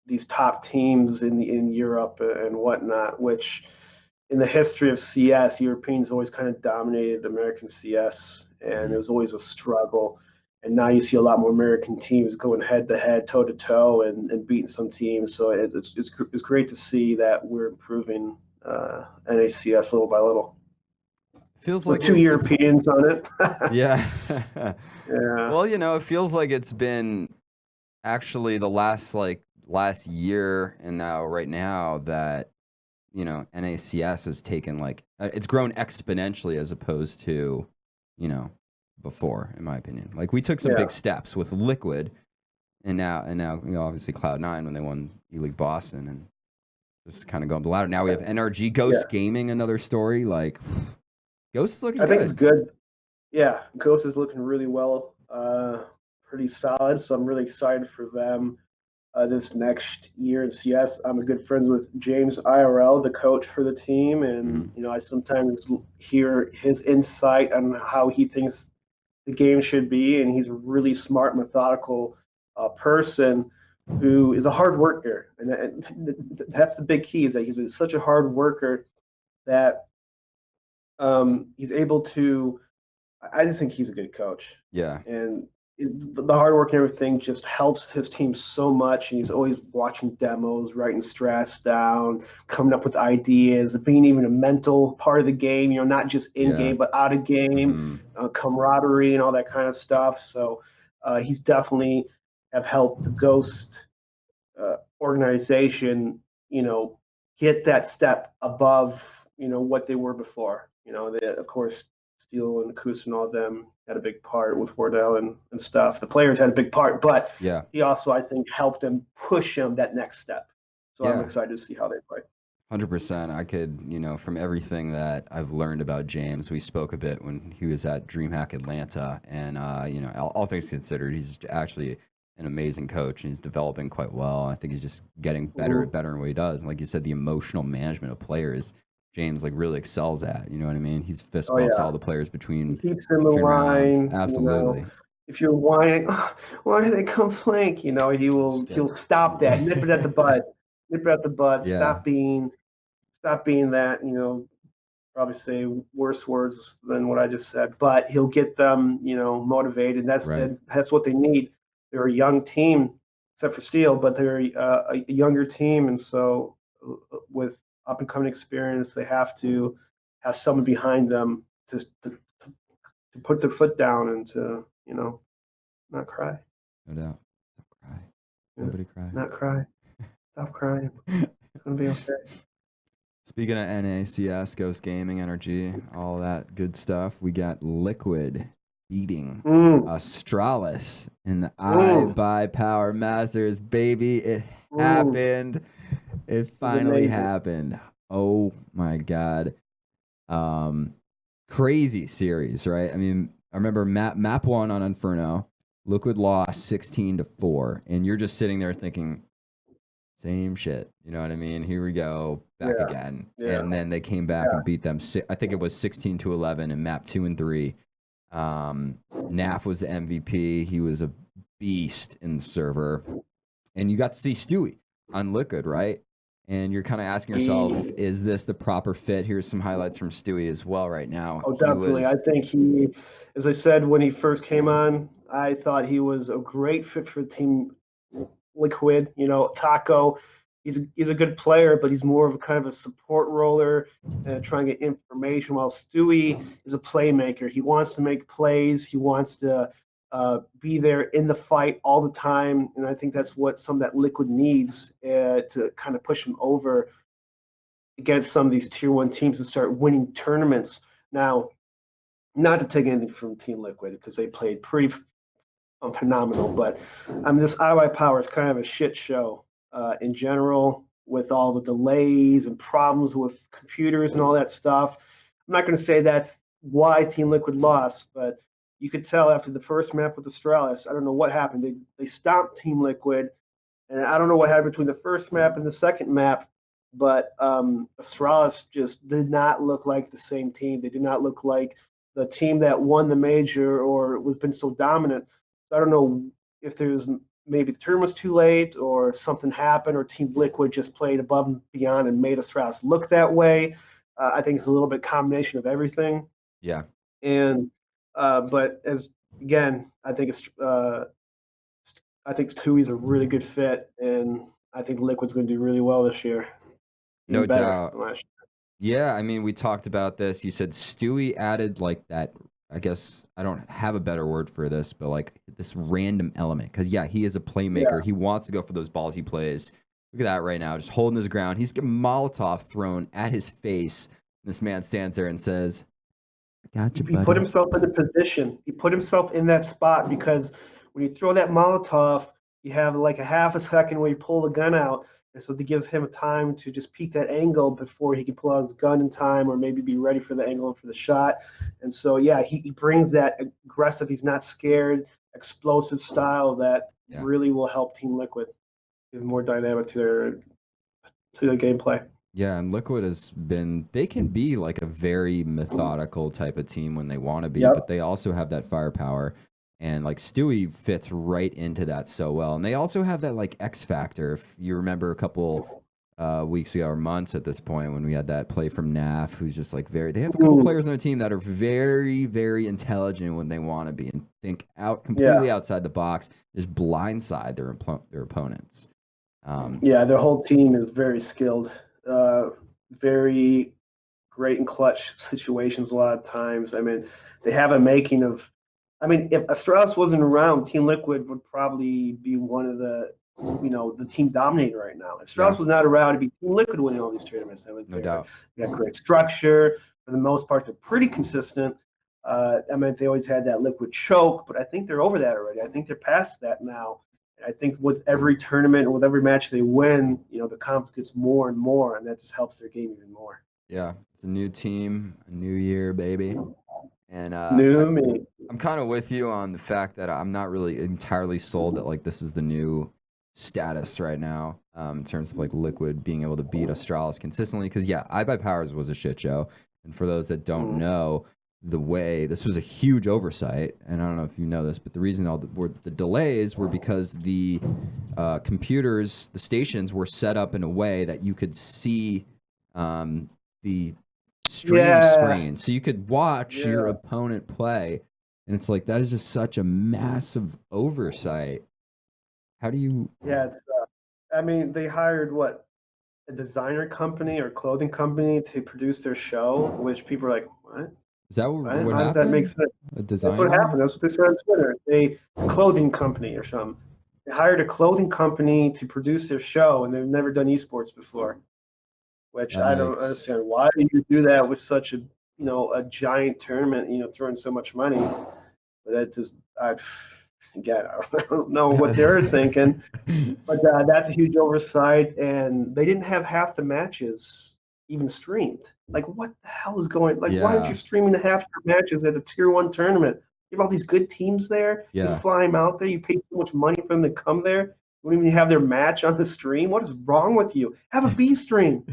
these top teams in Europe and whatnot, which in the history of CS, Europeans always kind of dominated American CS, and it was always a struggle. And now you see a lot more American teams going head-to-head, toe-to-toe, and beating some teams. So it's great to see that we're improving NACS little by little. Feels like 2 Europeans on it. Yeah. Well, it feels like it's been actually the last year and now right now that NACS has taken it's grown exponentially as opposed to before, in my opinion. Like, we took some big steps with Liquid, and now obviously Cloud9 when they won ELeague Boston, and just kind of going up the ladder. Now we have NRG, Ghost Gaming, another story. Like, Ghost is looking good. I think it's good. Yeah, Ghost is looking really well, pretty solid. So I'm really excited for them this next year in CS. I'm a good friends with James IRL, the coach for the team, and I sometimes hear his insight on how he thinks the game should be, and he's a really smart, methodical person who is a hard worker, and that's the big key, is that he's such a hard worker that he's able to. I just think he's a good coach. Yeah. And the hard work and everything just helps his team so much. And he's always watching demos, writing strats down, coming up with ideas, being even a mental part of the game, not just in game, but out of game, camaraderie and all that kind of stuff. So he's definitely have helped the Ghost organization, get that step above, what they were before. They, of course, Steele and Kus and all of them had a big part with Wardell and stuff. The players had a big part, but he also, I think, helped them push them that next step. So I'm excited to see how they play. 100%. I could, from everything that I've learned about James, we spoke a bit when he was at DreamHack Atlanta, and all things considered, he's actually an amazing coach, and he's developing quite well. I think he's just getting better and better in what he does. And like you said, the emotional management of players, James really excels at. You know what I mean? He's fist bumps all the players between. He keeps in the line. Absolutely. If you're whining, why do they come flank? He'll stop that, nip it at the bud. Stop being that. Probably say worse words than what I just said, but he'll get them, motivated. That's what they need. They're a young team, except for Steele, but they're a younger team, and so with up and coming experience, they have to have someone behind them to put their foot down and to not cry. No doubt. Don't cry. Nobody cry. Not cry. Stop crying. It's gonna be okay. Speaking of NACS, Ghost Gaming, Energy, all that good stuff, we got Liquid beating Astralis in the iBuyPower Masters, baby. It happened. It finally happened. Oh my God. Crazy series, right? I mean, I remember map 1 on Inferno, Liquid lost 16-4, and you're just sitting there thinking, same shit. You know what I mean? Here we go, back again. Yeah. And then they came back and beat them. I think it was 16-11 in map 2 and 3. Naf was the MVP. He was a beast in the server. And you got to see Stewie on Liquid, right? And you're kind of asking yourself, is this the proper fit? Here's some highlights from Stewie as well right now. Oh, definitely. I think he, as I said, when he first came on, I thought he was a great fit for Team Liquid. Taco, he's a good player, but he's more of a kind of a support roller and trying to get information, while Stewie is a playmaker. He wants to make plays. He wants to be there in the fight all the time, and I think that's what some of that Liquid needs to kind of push him over against some of these tier 1 teams and start winning tournaments. Now, not to take anything from Team Liquid because they played pretty phenomenal, but this iBuyPower is kind of a shit show in general, with all the delays and problems with computers and all that stuff. I'm not going to say that's why Team Liquid lost, but you could tell after the first map with Astralis, I don't know what happened. They stopped Team Liquid, and I don't know what happened between the first map and the second map, but Astralis just did not look like the same team. They did not look like the team that won the major or was been so dominant. So I don't know if there's maybe the tournament was too late or something happened, or Team Liquid just played above and beyond and made Astralis look that way. I think it's a little bit combination of everything. Yeah. And but I think Stewie's a really good fit, and I think Liquid's going to do really well this year. No doubt. Yeah, I mean, we talked about this. You said Stewie added that. I guess I don't have a better word for this, but this random element. Because he is a playmaker. Yeah. He wants to go for those balls he plays. Look at that right now, just holding his ground. He's getting Molotov thrown at his face. This man stands there and says, "Gotcha, buddy." He put himself in the position. He put himself in that spot, because when you throw that Molotov, you have a half a second where you pull the gun out. And so to give him time to just peek that angle before he can pull out his gun in time, or maybe be ready for the angle and for the shot. And so, he brings that aggressive, he's not scared, explosive style that really will help Team Liquid give more dynamic to their gameplay. Yeah, and Liquid they can be a very methodical type of team when they want to be, but they also have that firepower. And Stewie fits right into that so well. And they also have that X factor. If you remember a couple weeks ago or months at this point when we had that play from NAF, who's just like they have a couple players on their team that are very, very intelligent when they want to be and think out completely outside the box, just blindside their opponents. Their whole team is very skilled, very great in clutch situations a lot of times. I mean, they have a making of, if Astralis wasn't around, Team Liquid would probably be one of the team dominating right now. If Strauss was not around, it'd be Team Liquid winning all these tournaments. No doubt. They got great structure. For the most part, they're pretty consistent. They always had that Liquid choke, but I think they're over that already. I think they're past that now. And I think with every tournament and with every match they win, the confidence gets more and more, and that just helps their game even more. Yeah, it's a new team, a new year, baby. And I'm kind of with you on the fact that I'm not really entirely sold that like this is the new status right now in terms of like Liquid being able to beat Astralis consistently, because iBuyPower was a shit show, and for those that don't know, this was a huge oversight, and I don't know if you know this, but the reason the delays were because the computers, the stations were set up in a way that you could see the stream screen, so you could watch your opponent play, and it's like that is just such a massive oversight. How do you? Yeah, it's, they hired a designer company or clothing company to produce their show, which people are like, what? Is that what happened? How does that make sense? A designer? That's what happened. That's what they said on Twitter. A clothing company or something. They hired a clothing company to produce their show, and they've never done esports before. Which I don't understand. Why do you do that with such a giant tournament? Throwing so much money, but that just I don't know what they're thinking. But that's a huge oversight, and they didn't have half the matches even streamed. Like, what the hell is going? Like, why aren't you streaming the half your matches at the Tier 1 tournament? You have all these good teams there. You fly them out there. You pay so much money for them to come there. You don't even have their match on the stream. What is wrong with you? Have a B stream.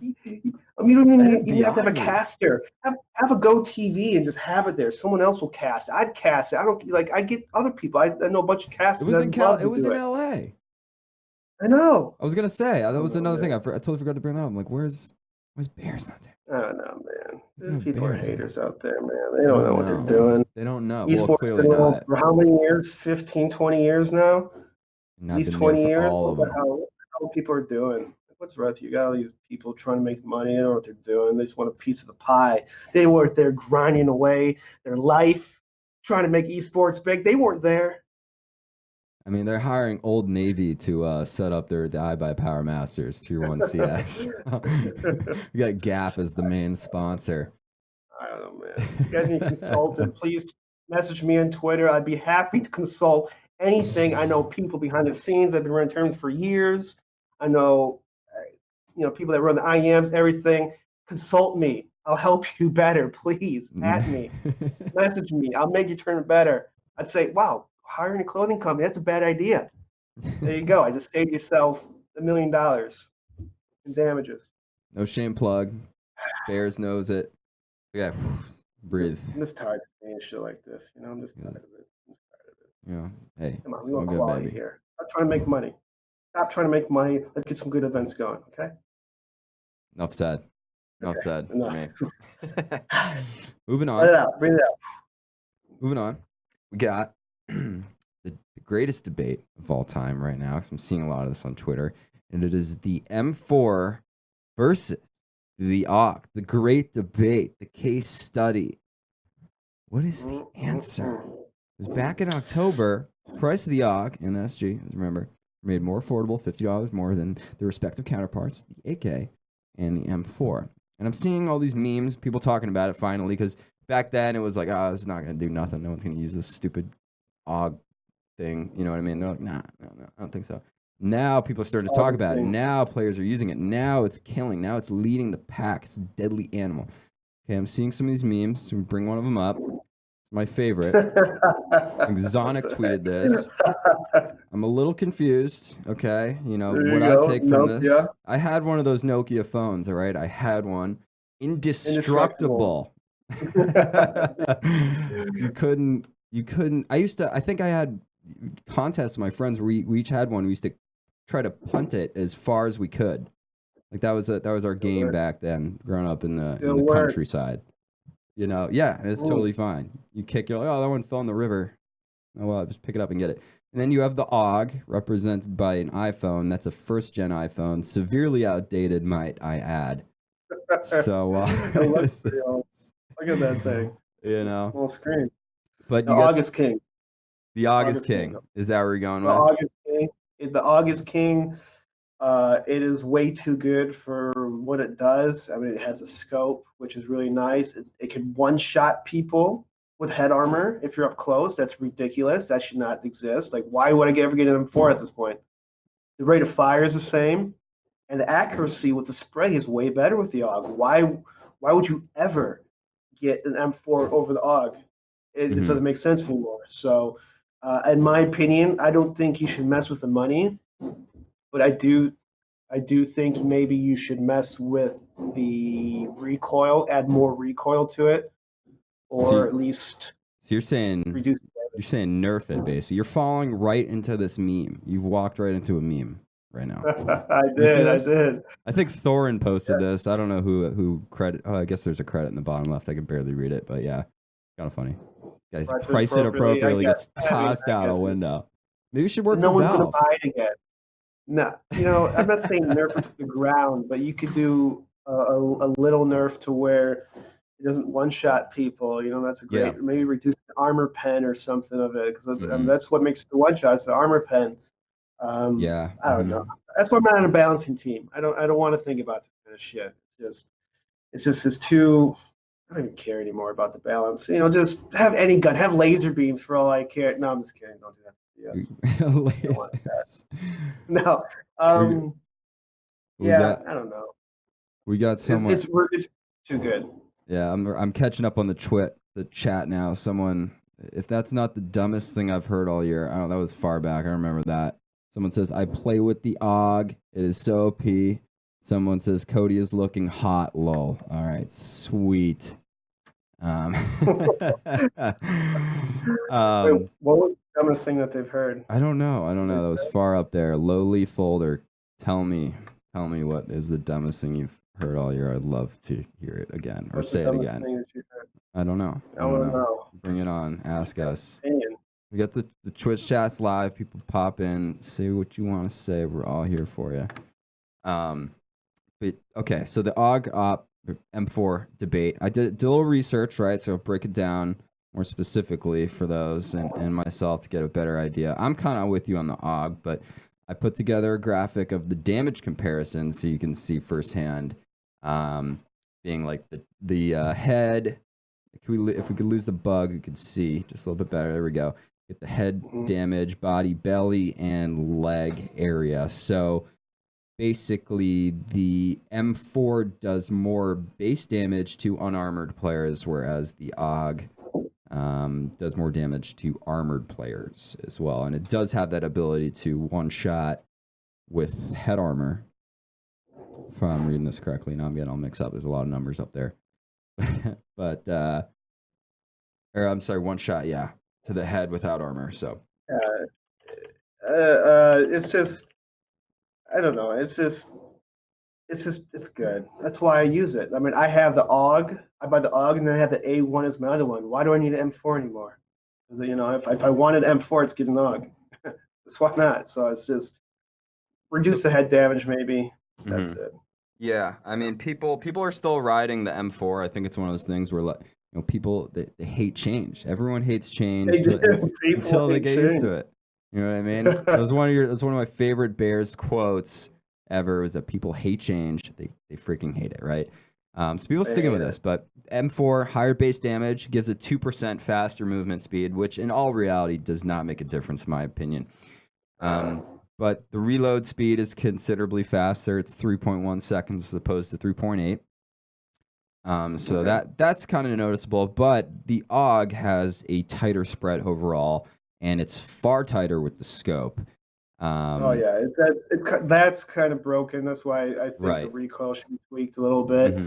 You don't even have to have a caster. Have a Go TV and just have it there. Someone else will cast. I'd cast it. I get other people. I know a bunch of casters. It was in LA. I know. I was gonna say that was another thing. I totally forgot to bring that up. I'm like, where's Bears not there? Oh no, man. There's people are haters out there, man. They don't know what they're doing. They don't know. Esports clearly been not. For how many years? 15, 20 years now? At least 20 years? How people are doing. What's wrong with you? You got all these people trying to make money. They don't know what they're doing. They just want a piece of the pie. They weren't there grinding away their life, trying to make esports big. They weren't there. I mean, they're hiring Old Navy to set up the iBuyPower Masters Tier 1 CS. We got Gap as the main sponsor. I don't know, man. If you guys need consultant, please message me on Twitter. I'd be happy to consult anything. I know people behind the scenes that have been running tournaments for years. I know people that run the IEMs, everything. Consult me. I'll help you better. Please, at me. Message me. I'll make your tournament better. I'd say, wow, hiring a clothing company, that's a bad idea. There you go. I just saved yourself $1 million in damages. No shame plug. Bears knows it. Yeah, breathe. I'm just tired of saying shit like this. I'm just tired of it. Hey, come on, we want quality baby. Here. Stop trying to make money. Stop trying to make money. Let's get some good events going, okay? Enough said. Enough said. Enough. Moving on. Let it out. Breathe it out. Moving on. We got the greatest debate of all time right now, because I'm seeing a lot of this on Twitter, and it is the M4 versus the AUG, the great debate, the case study. What is the answer? Because back in October, the price of the AUG and the SG, remember, made more affordable, $50 more than their respective counterparts, the AK and the M4. And I'm seeing all these memes, people talking about it finally, because back then it was like, it's not going to do nothing. No one's going to use this stupid AUG thing. You know what I mean? They're like, no, I don't think so. Now people are starting to talk about it. Now players are using it. Now it's killing. Now it's leading the pack. It's a deadly animal. Okay, I'm seeing some of these memes. Bring one of them up. My favorite. Exonic tweeted this. I'm a little confused, okay? What I take from this. Yeah. I had one of those Nokia phones, all right? I had one. Indestructible. You couldn't, I think I had contests with my friends where we each had one. We used to try to punt it as far as we could. Like that was our game works. back then, growing up in the Still works. countryside. You know, yeah, it's totally fine. You kick, you're like, oh, that one fell in the river. Oh well, just pick it up and get it. And then you have the AUG, represented by an iPhone. That's a first-gen iPhone, severely outdated, might I add. So look at that thing. You know, Full screen. But the AUG is king. The AUG is king. Is that where you're going with? The AUG is king. The AUG is king. It is way too good for what it does. I mean, it has a scope, which is really nice. It can one-shot people with head armor if you're up close. That's ridiculous. That should not exist. Like, why would I ever get an M4 at this point? The rate of fire is the same, and the accuracy with the spray is way better with the AUG. Why would you ever get an M4 over the AUG? It doesn't make sense anymore. So, in my opinion, I don't think you should mess with the money, but I do think maybe you should mess with the recoil, add more recoil to it, or at least. So you're saying reduce nerf it, basically. You're falling right into this meme. You've walked right into a meme right now. I did. I think Thorin posted this. I don't know who credit. Oh, I guess there's a credit in the bottom left. I can barely read it, but yeah, kind of funny. Guys, price it appropriately gets tossed out a window. Maybe you should work for Valve. No one's going to buy it again. No, I'm not saying nerf it to the ground, but you could do a little nerf to where it doesn't one-shot people. That's a great. Maybe reduce the armor pen or something of it, because that's what makes it the one-shot. It's the armor pen. I don't know. That's why I'm not on a balancing team. I don't want to think about this kind of shit. It's too. I don't even care anymore about the balance. Just have any gun. Have laser beams for all I care. No, I'm just kidding. Don't do that. Lasers. No. I don't know. We got someone. It's too good. Yeah, I'm catching up on the chat now. Someone, if that's not the dumbest thing I've heard all year, I don't know. That was far back. I remember that. Someone says, I play with the AUG. It is so OP. Someone says, Cody is looking hot, lol. All right, sweet. Wait, what was the dumbest thing that they've heard? I don't know. That was far up there. Lowly folder. Tell me what is the dumbest thing you've heard all year. I'd love to hear it again or say it again. I don't know. I don't know. Bring it on. Ask us. We got the Twitch chats live. People pop in. Say what you want to say. We're all here for you. But okay, so the AUG op M4 debate. I did a little research, right? So I'll break it down more specifically for those and myself to get a better idea. I'm kind of with you on the AUG, but I put together a graphic of the damage comparison so you can see firsthand, being like the head. If we could lose the bug, you could see just a little bit better. There we go. Get the head damage, body, belly, and leg area. So basically, the M4 does more base damage to unarmored players, whereas the AUG does more damage to armored players as well. And it does have that ability to one-shot with head armor. If I'm reading this correctly, now I'm getting all mixed up. There's a lot of numbers up there. But, I'm sorry, one-shot, to the head without armor. So it's just, I don't know. It's good. That's why I use it. I mean, I have the AUG. I buy the AUG, and then I have the A1 as my other one. Why do I need an M4 anymore? Because if I wanted M4, it's getting AUG. That's why not. So it's just reduce the head damage, maybe. That's it. Yeah, I mean, people are still riding the M4. I think it's one of those things where people they hate change. Everyone hates change until they get used to it. You know what I mean? That's one of my favorite Bears quotes ever, was that people hate change. They freaking hate it, right? So people sticking with this, but M4 higher base damage gives a 2% faster movement speed, which in all reality does not make a difference in my opinion. But the reload speed is considerably faster. It's 3.1 seconds as opposed to 3.8. So that's kind of noticeable, but the AUG has a tighter spread overall, and it's far tighter with the scope. That's kind of broken. That's why I think the recoil should be tweaked a little bit.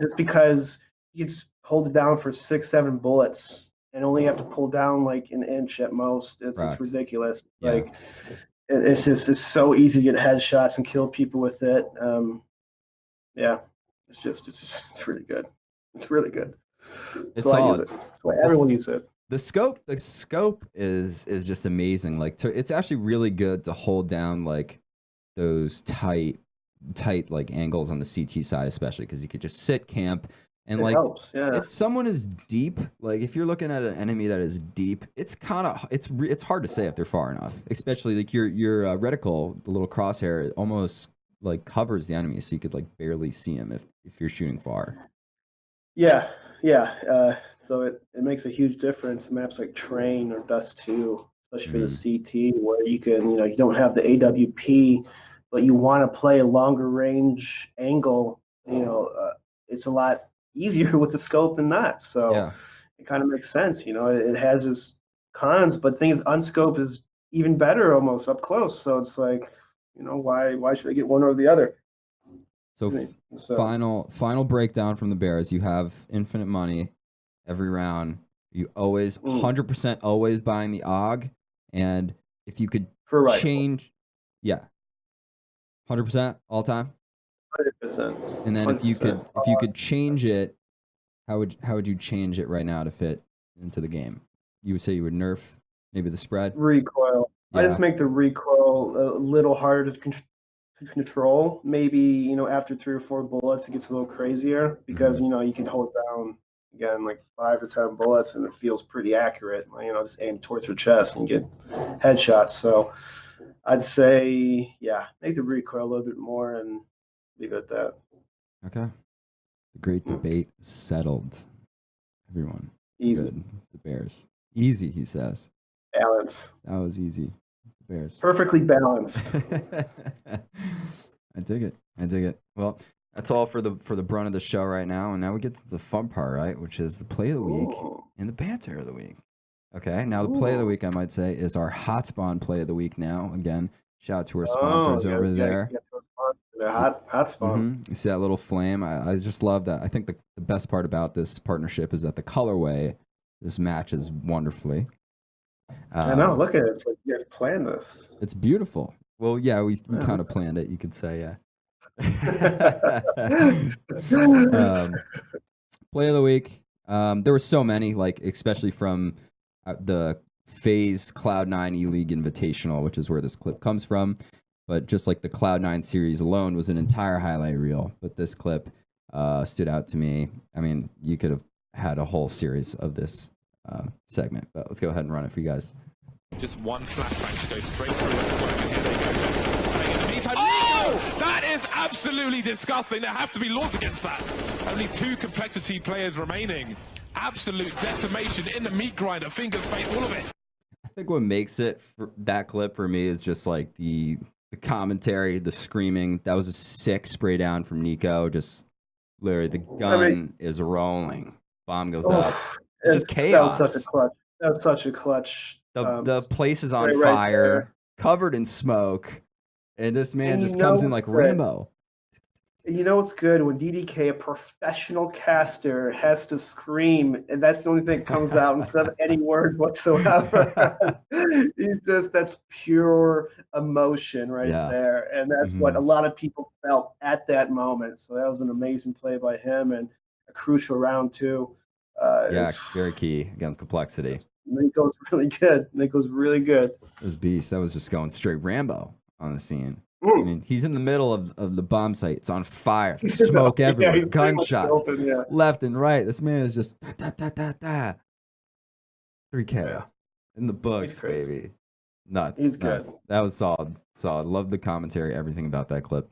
Just because you can hold it down for 6-7 bullets and only have to pull down like an inch at most. It's ridiculous. Yeah. Like it's so easy to get headshots and kill people with it. yeah, it's really good. It's really good. It's why I use solid. it. That's why everyone uses it. The scope is just amazing. Like it's actually really good to hold down like those tight like angles on the CT side, especially because you could just sit camp and it like helps. Yeah. if someone is deep, like if you're looking at an enemy that is deep, it's kind of it's hard to say if they're far enough, especially like your reticle, the little crosshair, almost like covers the enemy, so you could like barely see him if you're shooting far. Yeah. So it makes a huge difference. Maps like Train or Dust 2, especially for the CT, where you can, you don't have the AWP, but you want to play a longer range angle. It's a lot easier with the scope than not. So it kind of makes sense. It has its cons, but the thing is, unscope is even better almost up close. So it's like, why should I get one or the other? So final breakdown from the Bears. You have infinite money every round. You always 100% always buying the AUG, and if you could change, 100% all time. 100%. And then 100%. if you could change it, how would you change it right now to fit into the game? You would say you would nerf maybe the spread? Recoil. I just make the recoil a little harder to control. Maybe, after 3 or 4 bullets, it gets a little crazier because, you can hold down, again, like 5 or 10 bullets and it feels pretty accurate. Just aim towards her chest and get headshots. So I'd say, make the recoil a little bit more and leave it at that. Okay. The great debate settled. Everyone. Easy. Good. The Bears. Easy, he says. Balance. That was easy. The Bears. Perfectly balanced. I dig it. Well, that's all for the brunt of the show right now, and now we get to the fun part, right? Which is the play of the week and the banter of the week. Okay, now the play of the week, I might say, is our Hotspawn play of the week. Now, again, shout out to our sponsors over there. Hotspawn. You see that little flame? I just love that. I think the best part about this partnership is that the colorway just matches wonderfully. I know. Look at it. It's like you guys planned this. It's beautiful. Well, yeah, we kind of planned it. You could say, yeah. Play of the week. There were so many, like especially from the FaZe Cloud9 ELeague Invitational, which is where this clip comes from. But just like the Cloud9 series alone was an entire highlight reel. But this clip stood out to me. I mean, you could have had a whole series of this segment, but let's go ahead and run it for you guys. Just one flashback to go straight through. And here they go. In the meantime, oh! That is absolutely disgusting. There have to be laws against that. Only 2 complexity players remaining. Absolute decimation in the meat grinder, fingers, face, all of it. I think what makes it for that clip for me is just like the commentary, the screaming. That was a sick spray down from Nico. Just literally, the gun is rolling. Bomb goes up. It's just chaos. That was such a clutch. The place is on fire, covered in smoke, and this man just comes in like Rambo. You know what's good? When DDK, a professional caster, has to scream, and that's the only thing that comes out instead of any word whatsoever. That's pure emotion there. And that's what a lot of people felt at that moment. So that was an amazing play by him and a crucial round too. Very key against complexity. Nico's really good. This beast, that was just going straight Rambo on the scene. I mean, he's in the middle of the bomb site. It's on fire. There's smoke everywhere. Gunshots left and right. This man is just da. 3K in the books, baby. Nuts. He's nuts. good. That was solid. Love the commentary, everything about that clip.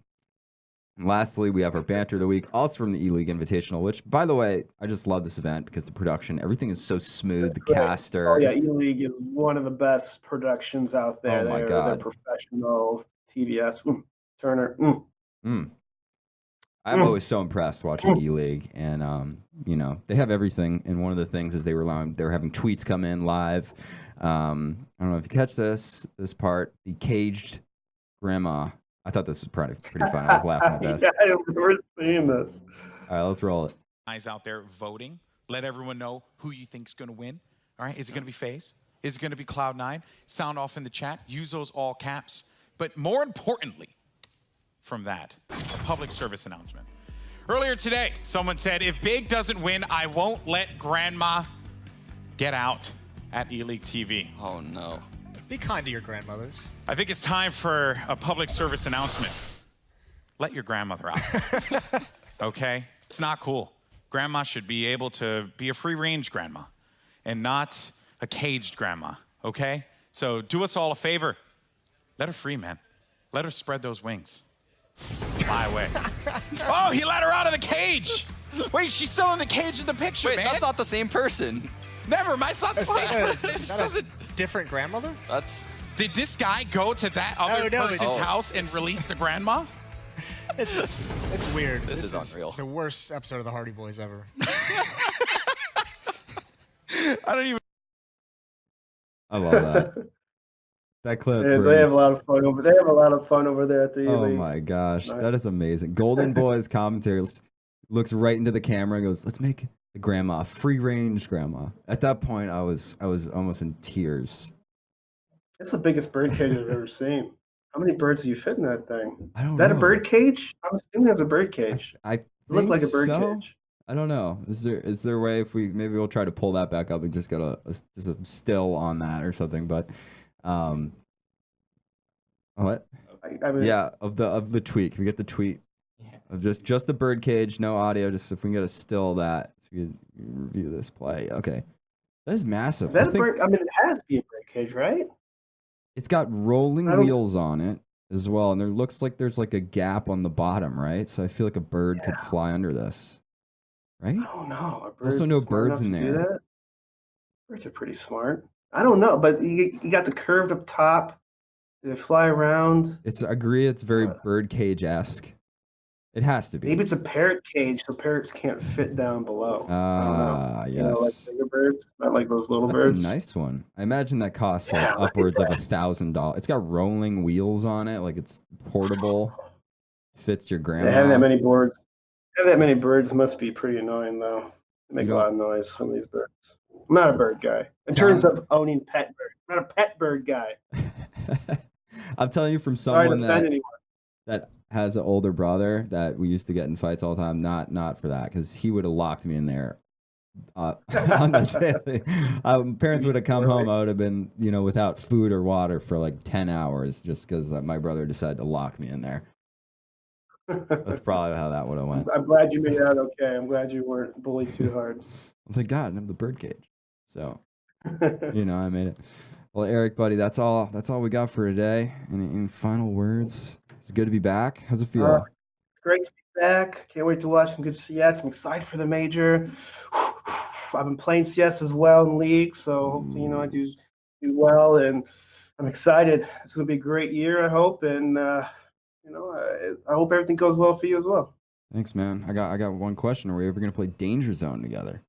And lastly, we have our banter of the week, also from the ELeague Invitational, which, by the way, I just love this event because the production, everything is so smooth. The caster. Oh, yeah, ELeague is one of the best productions out there. Oh, my God. They're professional. TBS, Turner. I'm always so impressed watching ELeague, and they have everything. And one of the things is they were having tweets come in live. I don't know if you catch this part. The caged grandma. I thought this was pretty funny. I was laughing at this. Yeah, I remember seeing this. All right, let's roll it. Guys out there voting. Let everyone know who you think's going to win. All right, is it going to be FaZe? Is it going to be Cloud9? Sound off in the chat. Use those all caps. But more importantly, from that, a public service announcement. Earlier today, someone said, if Big doesn't win, I won't let Grandma get out at ELeague TV. Oh, no. Be kind to your grandmothers. I think it's time for a public service announcement. Let your grandmother out, okay? It's not cool. Grandma should be able to be a free-range grandma and not a caged grandma, okay? So do us all a favor. Let her free, man. Let her spread those wings. Fly away. Oh, he let her out of the cage. Wait, she's still in the cage in the picture, Wait, man. that's not the same person. Never, my son's Is like, that a different grandmother? That's... Did this guy go to that other person's house and release the grandma? It's weird. This is unreal. The worst episode of the Hardy Boys ever. I don't even. I love that. That clip. Yeah, they have a lot of fun over. They have a lot of fun over there at the Oh ELeague. my gosh, Nice. that is amazing. Golden Boy's commentary looks right into the camera and goes, "Let's make the grandma free range grandma." At that point, I was almost in tears. It's the biggest bird cage I've ever seen. How many birds do you fit in that thing? I don't Is that know. a bird cage? I'm assuming it's a bird cage. I It looked like a bird so. cage. I don't know. Is there a way if maybe we'll try to pull that back up and just get a still on that or something? But what? I mean, Yeah, of the tweet. Can we get the tweet of just the bird cage, no audio? Just if we can get a still of that, so we can review this play. Okay, that is massive. is that I a think bird? I mean, it has to be a bird cage, right? it's got rolling I don't- wheels on it as well, and there looks like there's like a gap on the bottom, right? So I feel like a bird could fly under this, right? I don't know. A bird Also, no smart birds enough in to do there. that? Birds are pretty smart. I don't know, but you got the curved up top. They fly around. I agree. It's very bird cage esque. It has to be. Maybe it's a parrot cage, so parrots can't fit down below. I don't know. Yes. You know, like bigger birds, not like those little That's birds. a nice one. I imagine that costs Yeah, like look at upwards of that. $1,000. It's got rolling wheels on it, like it's portable. Fits your grandma. They have that many birds. Have that many birds must be pretty annoying, though. They make You a lot of noise. Some of these birds. I'm not a bird guy. In terms of owning pet birds, I'm not a pet bird guy. I'm telling you from Sorry to someone offend that anyone. that has an older brother that we used to get in fights all the time. Not for that, because he would have locked me in there. On the daily. Parents would have come home. I would have been, without food or water for like 10 hours just because my brother decided to lock me in there. That's probably how that would have went. I'm glad you made it out okay. I'm glad you weren't bullied too hard. Thank God, I'm the birdcage. So, I made it. Well, Erik, buddy, that's all we got for today. Any final words? It's good to be back. How's it feel? It's great to be back. Can't wait to watch some good CS. I'm excited for the major. I've been playing CS as well in league, so hopefully, I do well, and I'm excited. It's going to be a great year, I hope, and I hope everything goes well for you as well. Thanks, man. I got one question. Are we ever going to play Danger Zone together?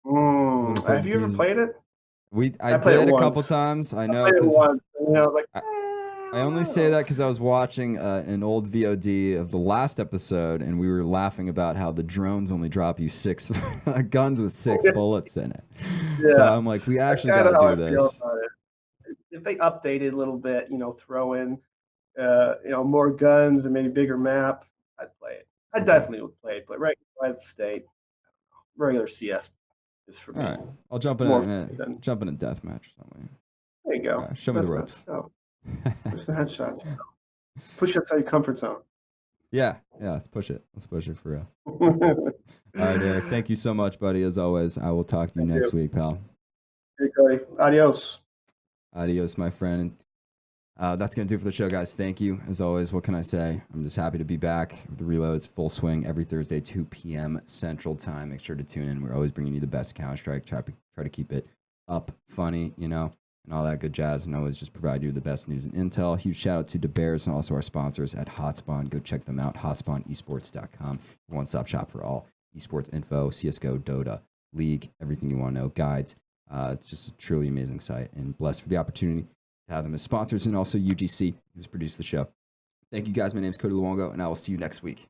Have you ever played it? I played did it a couple once. times. I I know. played it 'Cause once, and, like, I only say that because I was watching an old VOD of the last episode, and we were laughing about how the drones only drop you 6 guns with 6 bullets in it. Yeah. So I'm like, we actually That's got kinda to how do I feel this. about it. If they updated a little bit, throw in, more guns and maybe bigger map, I'd play it. I definitely would play it, but right now I'd stay regular CS is for me. All right, I'll jump in More a than- deathmatch or something. There you go. Yeah, show me the Let's ropes. go. Push the headshots. Push outside your comfort zone. Yeah, let's push it. Let's push it for real. All right, Erik, thank you so much, buddy. As always, I will talk to you next week, pal. Hey, Cody. Adios. Adios, my friend. That's going to do it for the show, guys. Thank you. As always, what can I say? I'm just happy to be back. The Reload's full swing every Thursday, 2 p.m. Central Time. Make sure to tune in. We're always bringing you the best Counter-Strike. Try to keep it up, funny, and all that good jazz, and always just provide you the best news and intel. Huge shout out to DaBears and also our sponsors at Hotspawn. Go check them out, hotspawn.esports.com. One-stop shop for all esports info, CSGO, Dota, League, everything you want to know, guides. It's just a truly amazing site, and blessed for the opportunity to have them as sponsors, and also UGC, who's produced the show. Thank you, guys. My name is Cody Luongo, and I will see you next week.